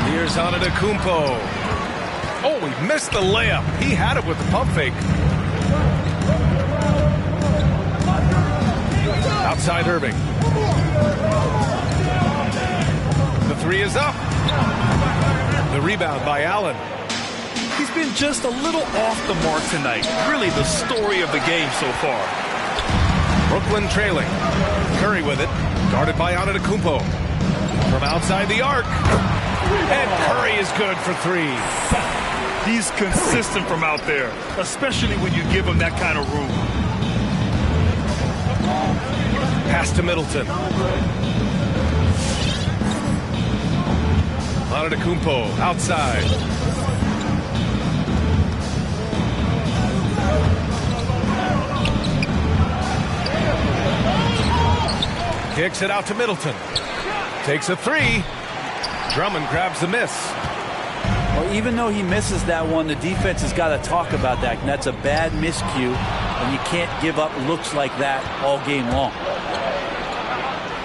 Here's Antetokounmpo. Oh, he missed the layup. He had it with the pump fake. Outside Irving. The 3 is up. The rebound by Allen. He's been just a little off the mark tonight. Really the story of the game so far. Brooklyn trailing. Curry with it. Guarded by Antetokounmpo. From outside the arc. And Curry is good for 3. He's consistent from out there, especially when you give him that kind of room. Pass to Middleton. Antetokounmpo outside. Kicks it out to Middleton. Takes a 3. Drummond grabs the miss. Well, even though he misses that one, the defense has got to talk about that. And that's a bad miscue, and you can't give up looks like that all game long.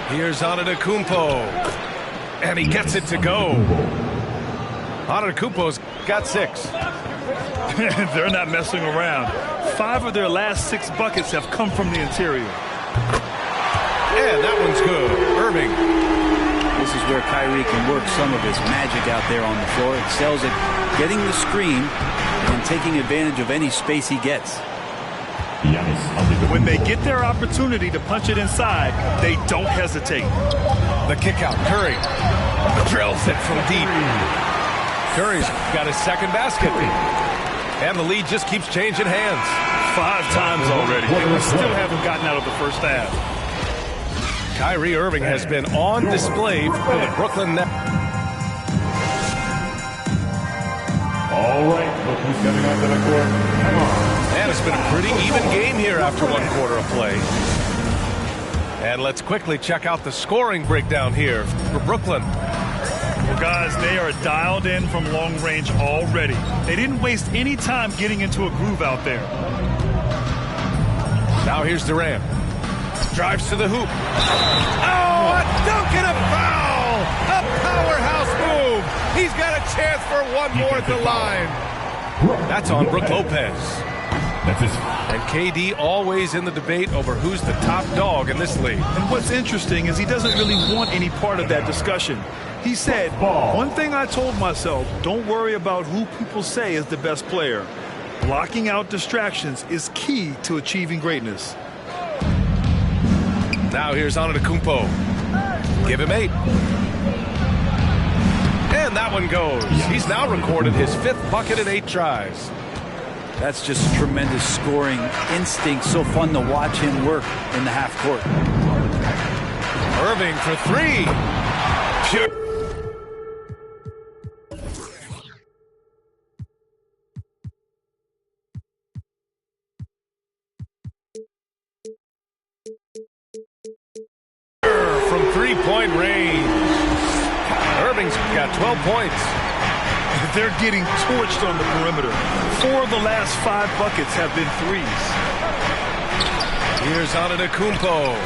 Here's Antetokounmpo, and he gets it to go. Antetokounmpo's got 6. They're not messing around. 5 of their last 6 buckets have come from the interior. And that one's good. Irving. This is where Kyrie can work some of his magic out there on the floor. Excels at getting the screen and taking advantage of any space he gets. When they get their opportunity to punch it inside, they don't hesitate. The kick out. Curry drills it from deep. Curry's got his second basket. And the lead just keeps changing hands. 5 times already. They still haven't gotten out of the first half. Kyrie Irving has been on display for the Brooklyn Nets. All right, look who's coming onto the court. Come on. And it's been a pretty even game here after 1 quarter of play. And let's quickly check out the scoring breakdown here for Brooklyn. Well, guys, they are dialed in from long range already. They didn't waste any time getting into a groove out there. Now here's Durant. Drives to the hoop. Oh, a dunk and a foul! A powerhouse move! He's got a chance for one more at the line. That's on Brook Lopez. And KD always in the debate over who's the top dog in this league. And what's interesting is he doesn't really want any part of that discussion. He said, one thing I told myself, don't worry about who people say is the best player. Blocking out distractions is key to achieving greatness. Now here's Antetokounmpo. Give him 8. And that one goes. He's now recorded his 5th bucket in 8 tries. That's just tremendous scoring instinct. So fun to watch him work in the half court. Irving for 3. Pure. From 3-point range. Irving's got 12 points. They're getting torched on the perimeter. 4 of the last 5 buckets have been 3s. Here's Antetokounmpo.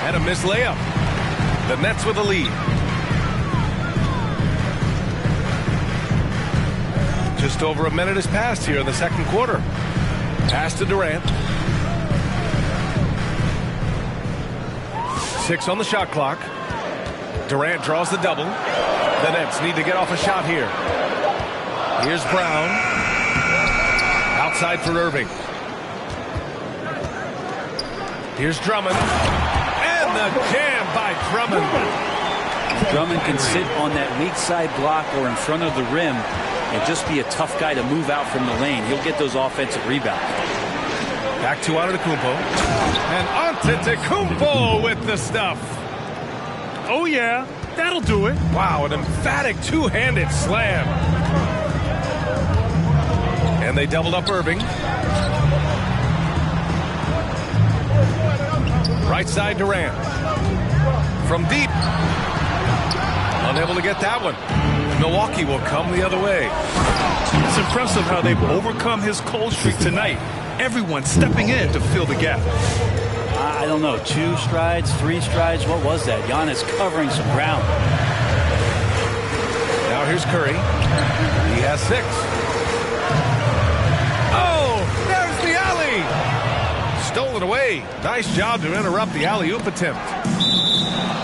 And a missed layup. The Nets with a lead. Just over a minute has passed here in the second quarter. Pass to Durant. 6 on the shot clock. Durant draws the double. The Nets need to get off a shot here. Here's Brown. Outside for Irving. Here's Drummond. And the jam by Drummond. Drummond can sit on that weak side block or in front of the rim and just be a tough guy to move out from the lane. He'll get those offensive rebounds. Back to Antetokounmpo. And Antetokounmpo with the stuff. Oh, yeah. That'll do it. Wow, an emphatic two-handed slam. And they doubled up Irving. Right side Durant. From deep. Unable to get that one. Milwaukee will come the other way. It's impressive how they've overcome his cold streak tonight. Everyone stepping in to fill the gap. I don't know, 2 strides, 3 strides, what was that? Giannis covering some ground. Now here's Curry. He has 6. Oh, there's the alley. Stolen away. Nice job to interrupt the alley-oop attempt.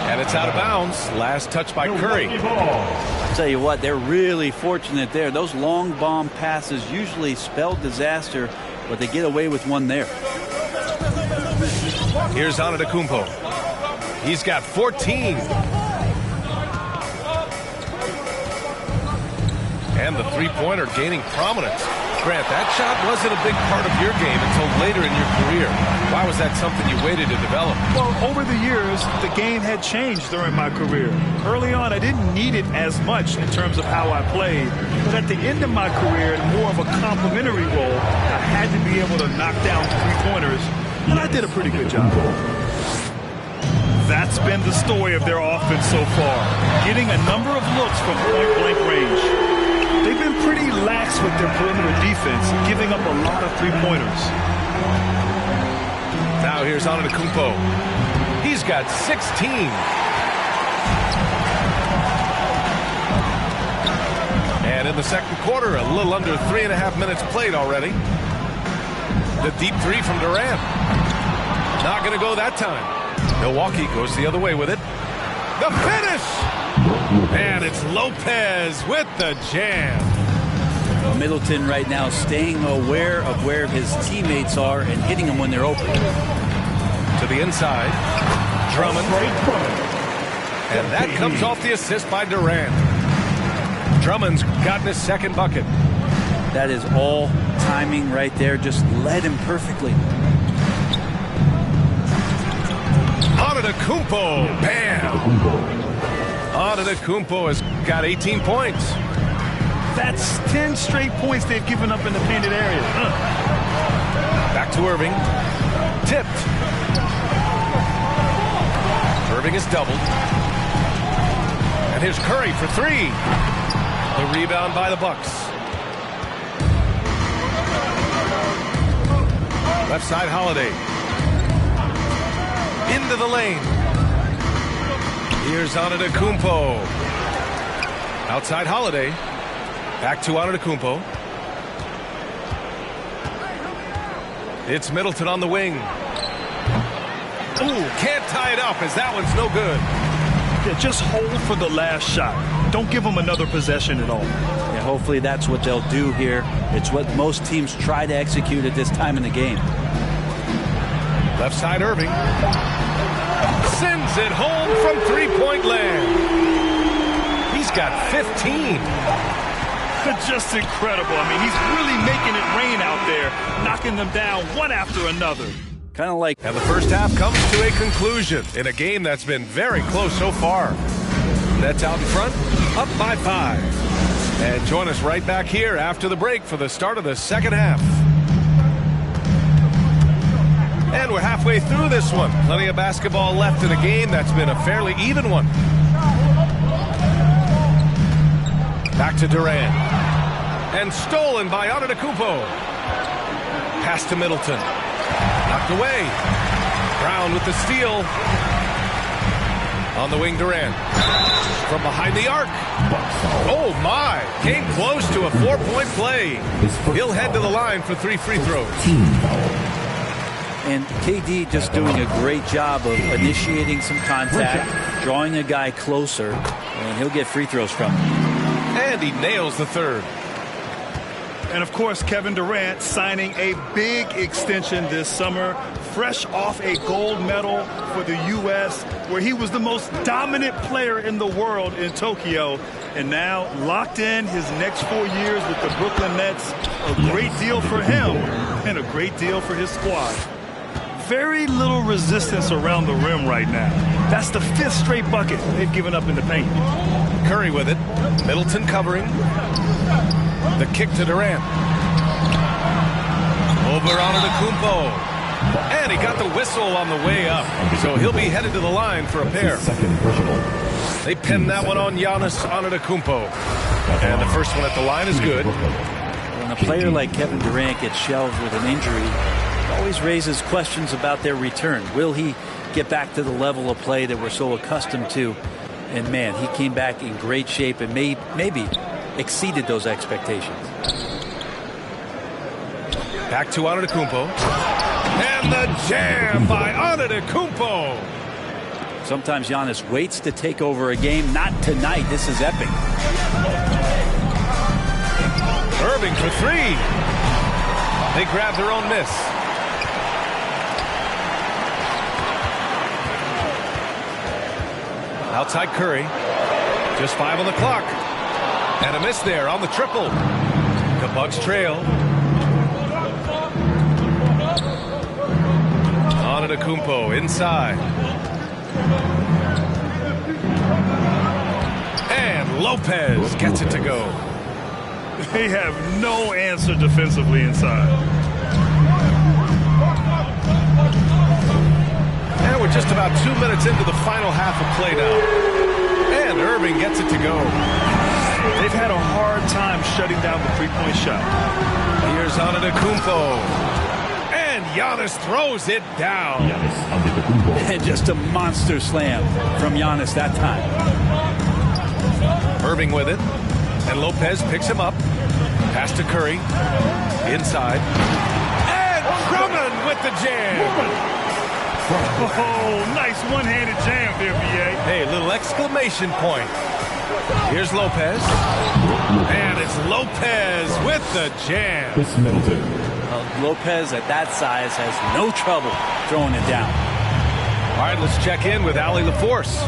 And it's out of bounds. Last touch by Curry. I'll tell you what, they're really fortunate there. Those long bomb passes usually spell disaster, but they get away with one there. Here's Antetokounmpo. He's got 14. And the three-pointer gaining prominence. Grant, that shot wasn't a big part of your game until later in your career. Why was that something you waited to develop? Well, over the years, the game had changed during my career. Early on, I didn't need it as much in terms of how I played. But at the end of my career, in more of a complementary role, I had to be able to knock down three-pointers, and I did a pretty good job. That's been the story of their offense so far, getting a number of looks from point-blank range. They've been pretty lax with their perimeter defense, giving up a lot of three-pointers. Now here's Antetokounmpo. He's got 16. And in the second quarter, a little under 3.5 minutes played already. The deep three from Durant. Not going to go that time. Milwaukee goes the other way with it. The finish! And it's Lopez with the jam. Middleton right now staying aware of where his teammates are and hitting them when they're open. To the inside. Drummond. And that comes off the assist by Durant. Drummond's gotten his second bucket. That is all timing right there. Just led him perfectly. Antetokounmpo. Bam! Antetokounmpo has got 18 points. That's 10 straight points they've given up in the painted area. Back to Irving. Tipped. Irving is doubled. And here's Curry for three. The rebound by the Bucks. Left side, Holiday. Into the lane. Here's Antetokounmpo. Outside Holiday. Back to Antetokounmpo. It's Middleton on the wing. Ooh, can't tie it up as that one's no good. Yeah, just hold for the last shot. Don't give them another possession at all. Yeah, hopefully that's what they'll do here. It's what most teams try to execute at this time in the game. Left side, Irving. Sends it home from three-point land. He's got 15. Just incredible. I mean, he's really making it rain out there, knocking them down one after another. Kind of like... And the first half comes to a conclusion in a game that's been very close so far. Nets out in front, up by 5. And join us right back here after the break for the start of the second half. And we're halfway through this one. Plenty of basketball left in a game that's been a fairly even one. Back to Durant. And stolen by Antetokounmpo. Pass to Middleton. Knocked away. Brown with the steal. On the wing, Durant. From behind the arc. Oh, my. Came close to a 4-point play. He'll head to the line for 3 free throws. And KD just doing a great job of initiating some contact, drawing a guy closer, and he'll get free throws from him. And he nails the third. And, of course, Kevin Durant signing a big extension this summer, fresh off a gold medal for the U.S., where he was the most dominant player in the world in Tokyo. And now locked in his next 4 years with the Brooklyn Nets. A great deal for him and a great deal for his squad. Very little resistance around the rim right now. That's the 5th straight bucket they've given up in the paint. Curry with it. Middleton covering. The kick to Durant. Over Antetokounmpo. And he got the whistle on the way up. So he'll be headed to the line for a pair. They pinned that one on Giannis Antetokounmpo. And the first one at the line is good. When a player like Kevin Durant gets shelved with an injury, it always raises questions about their return. Will he get back to the level of play that we're so accustomed to? And, man, he came back in great shape and maybe exceeded those expectations. Back to Antetokounmpo. And the jam by Antetokounmpo. Sometimes Giannis waits to take over a game. Not tonight. This is epic. Irving for 3. They grab their own miss. Outside Curry. Just 5 on the clock. And a miss there on the triple. The Bucks trail. Antetokounmpo inside. And Lopez gets it to go. They have no answer defensively inside. And we're just about 2 minutes into the final half of play now. And Irving gets it to go. They've had a hard time shutting down the three-point shot. Here's Antetokounmpo. And Giannis throws it down. And just a monster slam from Giannis that time. Irving with it. And Lopez picks him up. Pass to Curry. Inside. And Drummond with the jam. Oh, nice one-handed jam there, B.A. Hey, little exclamation point. Here's Lopez. And it's Lopez with the jam. Chris Middleton. Lopez at that size has no trouble throwing it down. All right, let's check in with Allie LaForce.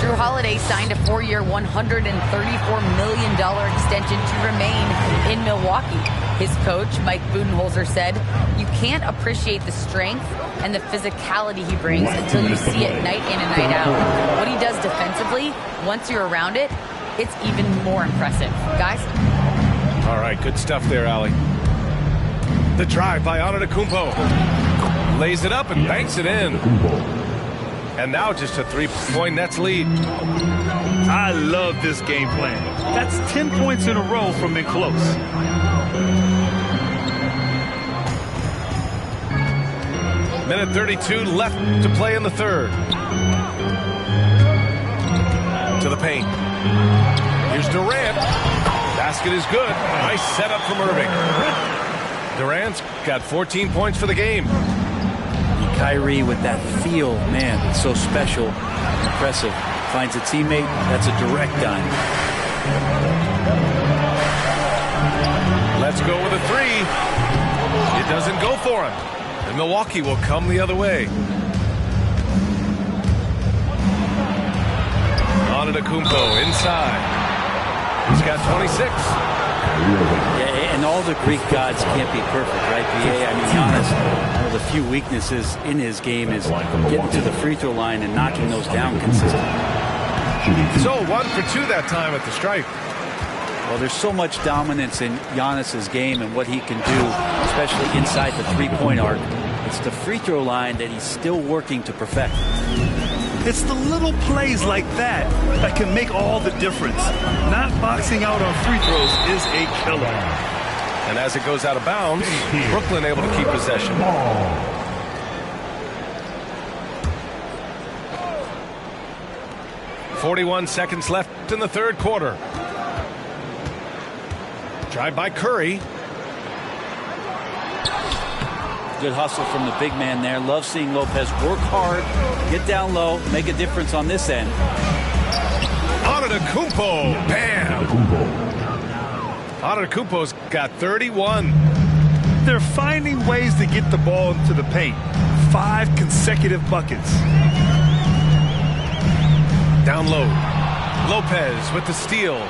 Jrue Holiday signed a 4-year, $134 million extension to remain in Milwaukee. His coach, Mike Budenholzer, said, "You can't appreciate the strength and the physicality he brings until you see it night in and night out. What he does defensively, once you're around it, it's even more impressive." Guys? All right, good stuff there, Allie. The drive by Antetokounmpo. Lays it up and banks it in. And now just a 3-point Nets lead. I love this game plan. That's 10 points in a row from in close. Minute 32 left to play in the third. To the paint. Here's Durant. Basket is good. Nice setup from Irving. Durant's got 14 points for the game. Kyrie with that feel, man, it's so special, impressive. Finds a teammate, that's a direct dime. Let's go with a three. It doesn't go for him. And Milwaukee will come the other way. Antetokounmpo inside. He's got 26. Yeah, and all the Greek gods can't be perfect, right, B.A.? I mean, Giannis, one of the few weaknesses in his game is getting to the free throw line and knocking those down consistently. So 1 for 2 that time at the stripe. Well, there's so much dominance in Giannis's game and what he can do, especially inside the three-point arc. It's the free throw line that he's still working to perfect. It's the little plays like that that can make all the difference. Not boxing out on free throws is a killer. And as it goes out of bounds, Brooklyn able to keep possession. 41 seconds left in the third quarter. Drive by Curry. Good hustle from the big man there. Love seeing Lopez work hard, get down low, make a difference on this end. Antetokounmpo, bam! Antetokounmpo's got 31. They're finding ways to get the ball into the paint. 5 consecutive buckets. Down low. Lopez with the steal.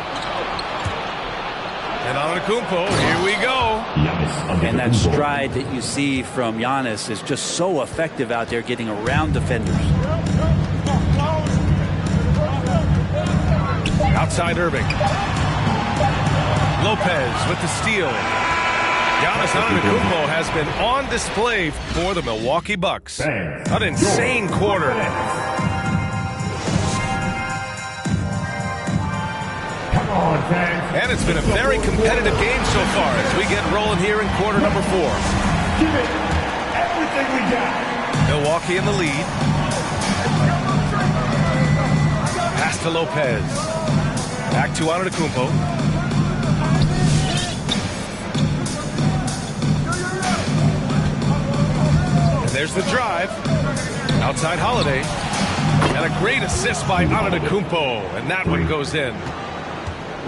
And Antetokounmpo, here we go. And that stride that you see from Giannis is just so effective out there getting around defenders. Outside Irving. Lopez with the steal. Giannis Antetokounmpo has been on display for the Milwaukee Bucks. An insane quarter. And it's been a very competitive game so far as we get rolling here in quarter number 4. Give it everything we got. Milwaukee in the lead. Pass to Lopez. Back to Antetokounmpo. And there's the drive. Outside Holiday. And a great assist by Antetokounmpo. And that one goes in.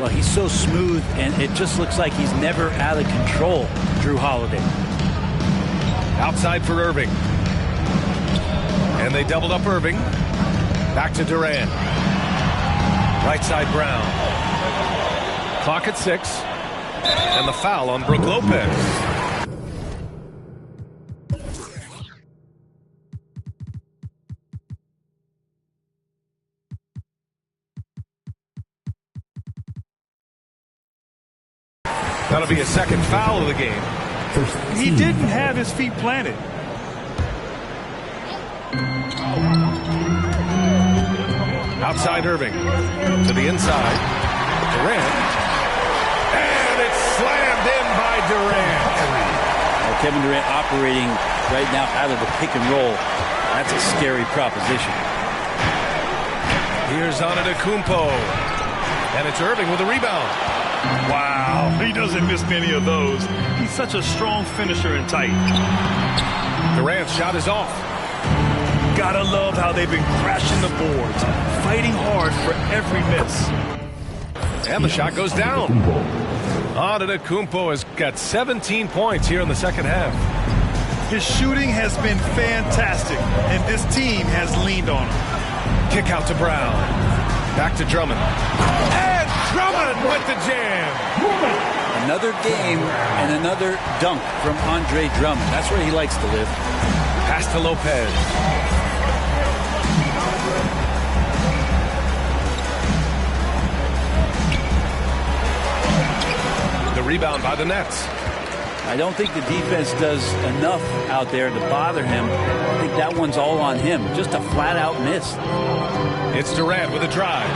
Well, he's so smooth, and it just looks like he's never out of control, Jrue Holiday. Outside for Irving. And they doubled up Irving. Back to Durant. Right side Brown. Clock at 6. And the foul on Brook Lopez. That'll be a second foul of the game. He didn't have his feet planted. Outside Irving. To the inside. Durant. And it's slammed in by Durant. Kevin Durant operating right now out of the pick and roll. That's a scary proposition. Here's Antetokounmpo. And it's Irving with a rebound. Wow, he doesn't miss many of those. He's such a strong finisher and tight. Durant's shot is off. Gotta love how they've been crashing the boards, fighting hard for every miss. And the shot goes down. Antetokounmpo has got 17 points here in the second half. His shooting has been fantastic, and this team has leaned on him. Kick out to Brown. Back to Drummond. And Drummond with the jam. Another game and another dunk from Andre Drummond. That's where he likes to live. Pass to Lopez. The rebound by the Nets. I don't think the defense does enough out there to bother him. I think that one's all on him. Just a flat-out miss. It's Durant with a drive.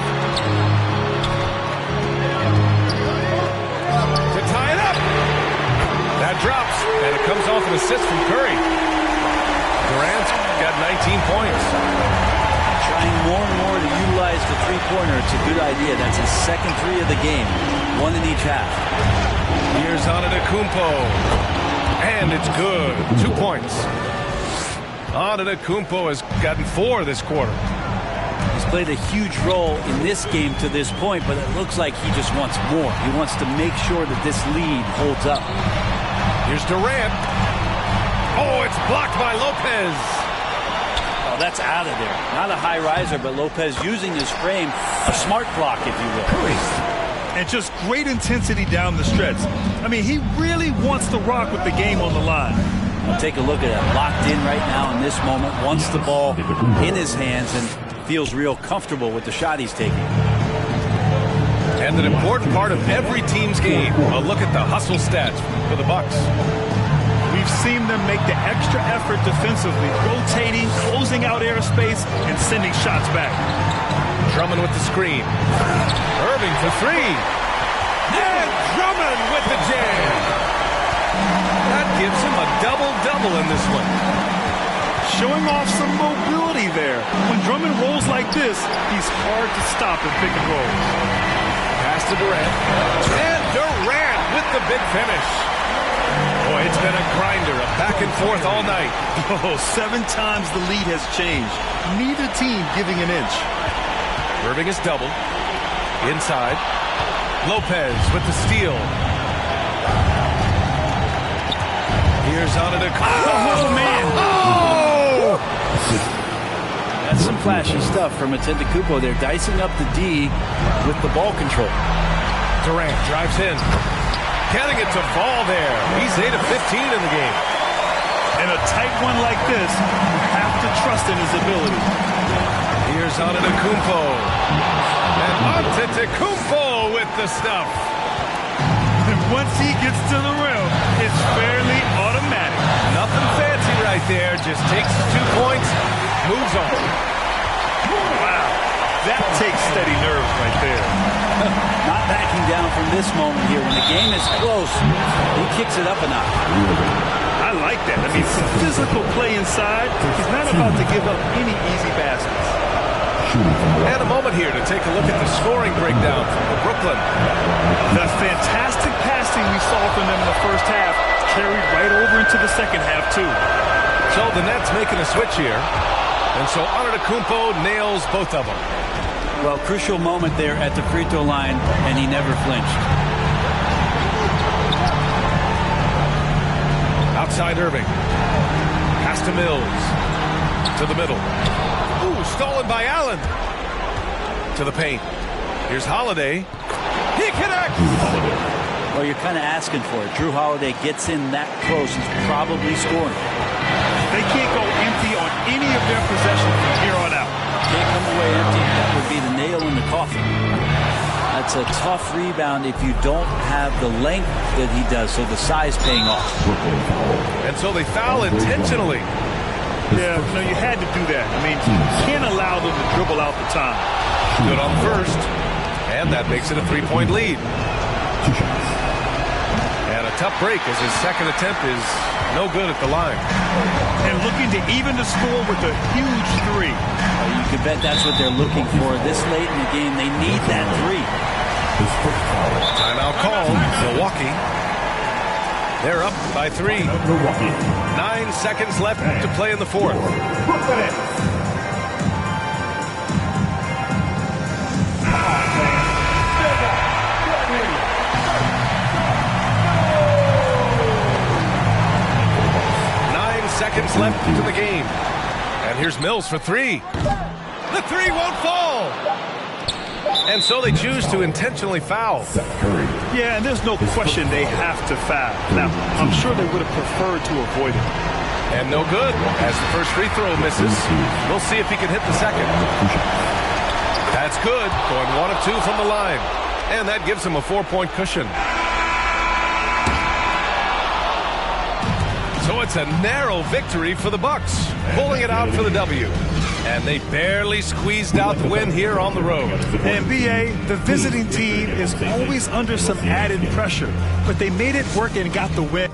To tie it up. That drops, and it comes off an assist from Curry. Durant's got 19 points. Trying more and more to utilize the three-pointer. It's a good idea. That's his second three of the game. One in each half. Here's Antetokounmpo. And it's good. 2 points. Antetokounmpo has gotten 4 this quarter. He's played a huge role in this game to this point, but it looks like he just wants more. He wants to make sure that this lead holds up. Here's Durant. Oh, it's blocked by Lopez. Oh, that's out of there. Not a high riser, but Lopez using his frame. A smart block, if you will. And just great intensity down the stretch. I mean, he really wants to rock with the game on the line. I'll take a look at it. Locked in right now in this moment. Wants the ball in his hands and feels real comfortable with the shot he's taking. And an important part of every team's game. A look at the hustle stats for the Bucks. We've seen them make the extra effort defensively, rotating, closing out airspace, and sending shots back. Drummond with the screen. Irving for 3. And Drummond with the jam. That gives him a double-double in this one. Showing off some mobility there. When Drummond rolls like this, he's hard to stop in pick and roll. Pass to Durant. And Durant with the big finish. Boy, it's been a grinder, a back and forth all night. Oh, 7 times the lead has changed. Neither team giving an inch. Irving is doubled. Inside. Lopez with the steal. Here's Antetokounmpo. Oh, man. Oh! That's some flashy stuff from Antetokounmpo. They're dicing up the D with the ball control. Durant drives in. Getting it to fall there. He's 8 of 15 in the game. In a tight one like this, you have to trust in his ability. Here's Antetokounmpo. And Antetokounmpo with the stuff. And once he gets to the rim, it's fairly automatic. Nothing fancy right there. Just takes 2 points, moves on. Wow. That takes steady nerves right there. Not backing down from this moment here. When the game is close, he kicks it up a notch. I like that. I mean, some physical play inside. He's not about to give up any easy baskets. And a moment here to take a look at the scoring breakdown for Brooklyn. The fantastic passing we saw from them in the first half carried right over into the second half, too. So the Nets making a switch here. And so Antetokounmpo nails both of them. Well, crucial moment there at the free throw line, and he never flinched. Outside Irving. Pass to Mills. To the middle. Ooh, stolen by Allen. To the paint. Here's Holiday. He connects. Well, you're kind of asking for it. Jrue Holiday gets in that close. He's probably scoring. They can't go empty on any of their possessions from here on out. Can't come away empty. That would be the nail in the coffin. That's a tough rebound if you don't have the length that he does, so the size paying off. And so they foul intentionally. Yeah, no, you had to do that. I mean, you can't allow them to dribble out the time. Good on first. And that makes it a 3-point lead. And a tough break as his second attempt is no good at the line. And looking to even the score with a huge three. You can bet that's what they're looking for this late in the game. They need that three. Timeout called. Milwaukee. They're up by 3. 9 seconds left to play in the fourth. 9 seconds left to the game. And here's Mills for 3. The 3 won't fall. And so they choose to intentionally foul. Yeah, and there's no question they have to foul. Now, I'm sure they would have preferred to avoid it. And no good as the first free throw misses. We'll see if he can hit the second. That's good. Going 1 of 2 from the line. And that gives him a 4-point cushion. So it's a narrow victory for the Bucks, pulling it out for the W. And they barely squeezed out the win here on the road. And BA, the visiting team is always under some added pressure, but they made it work and got the win.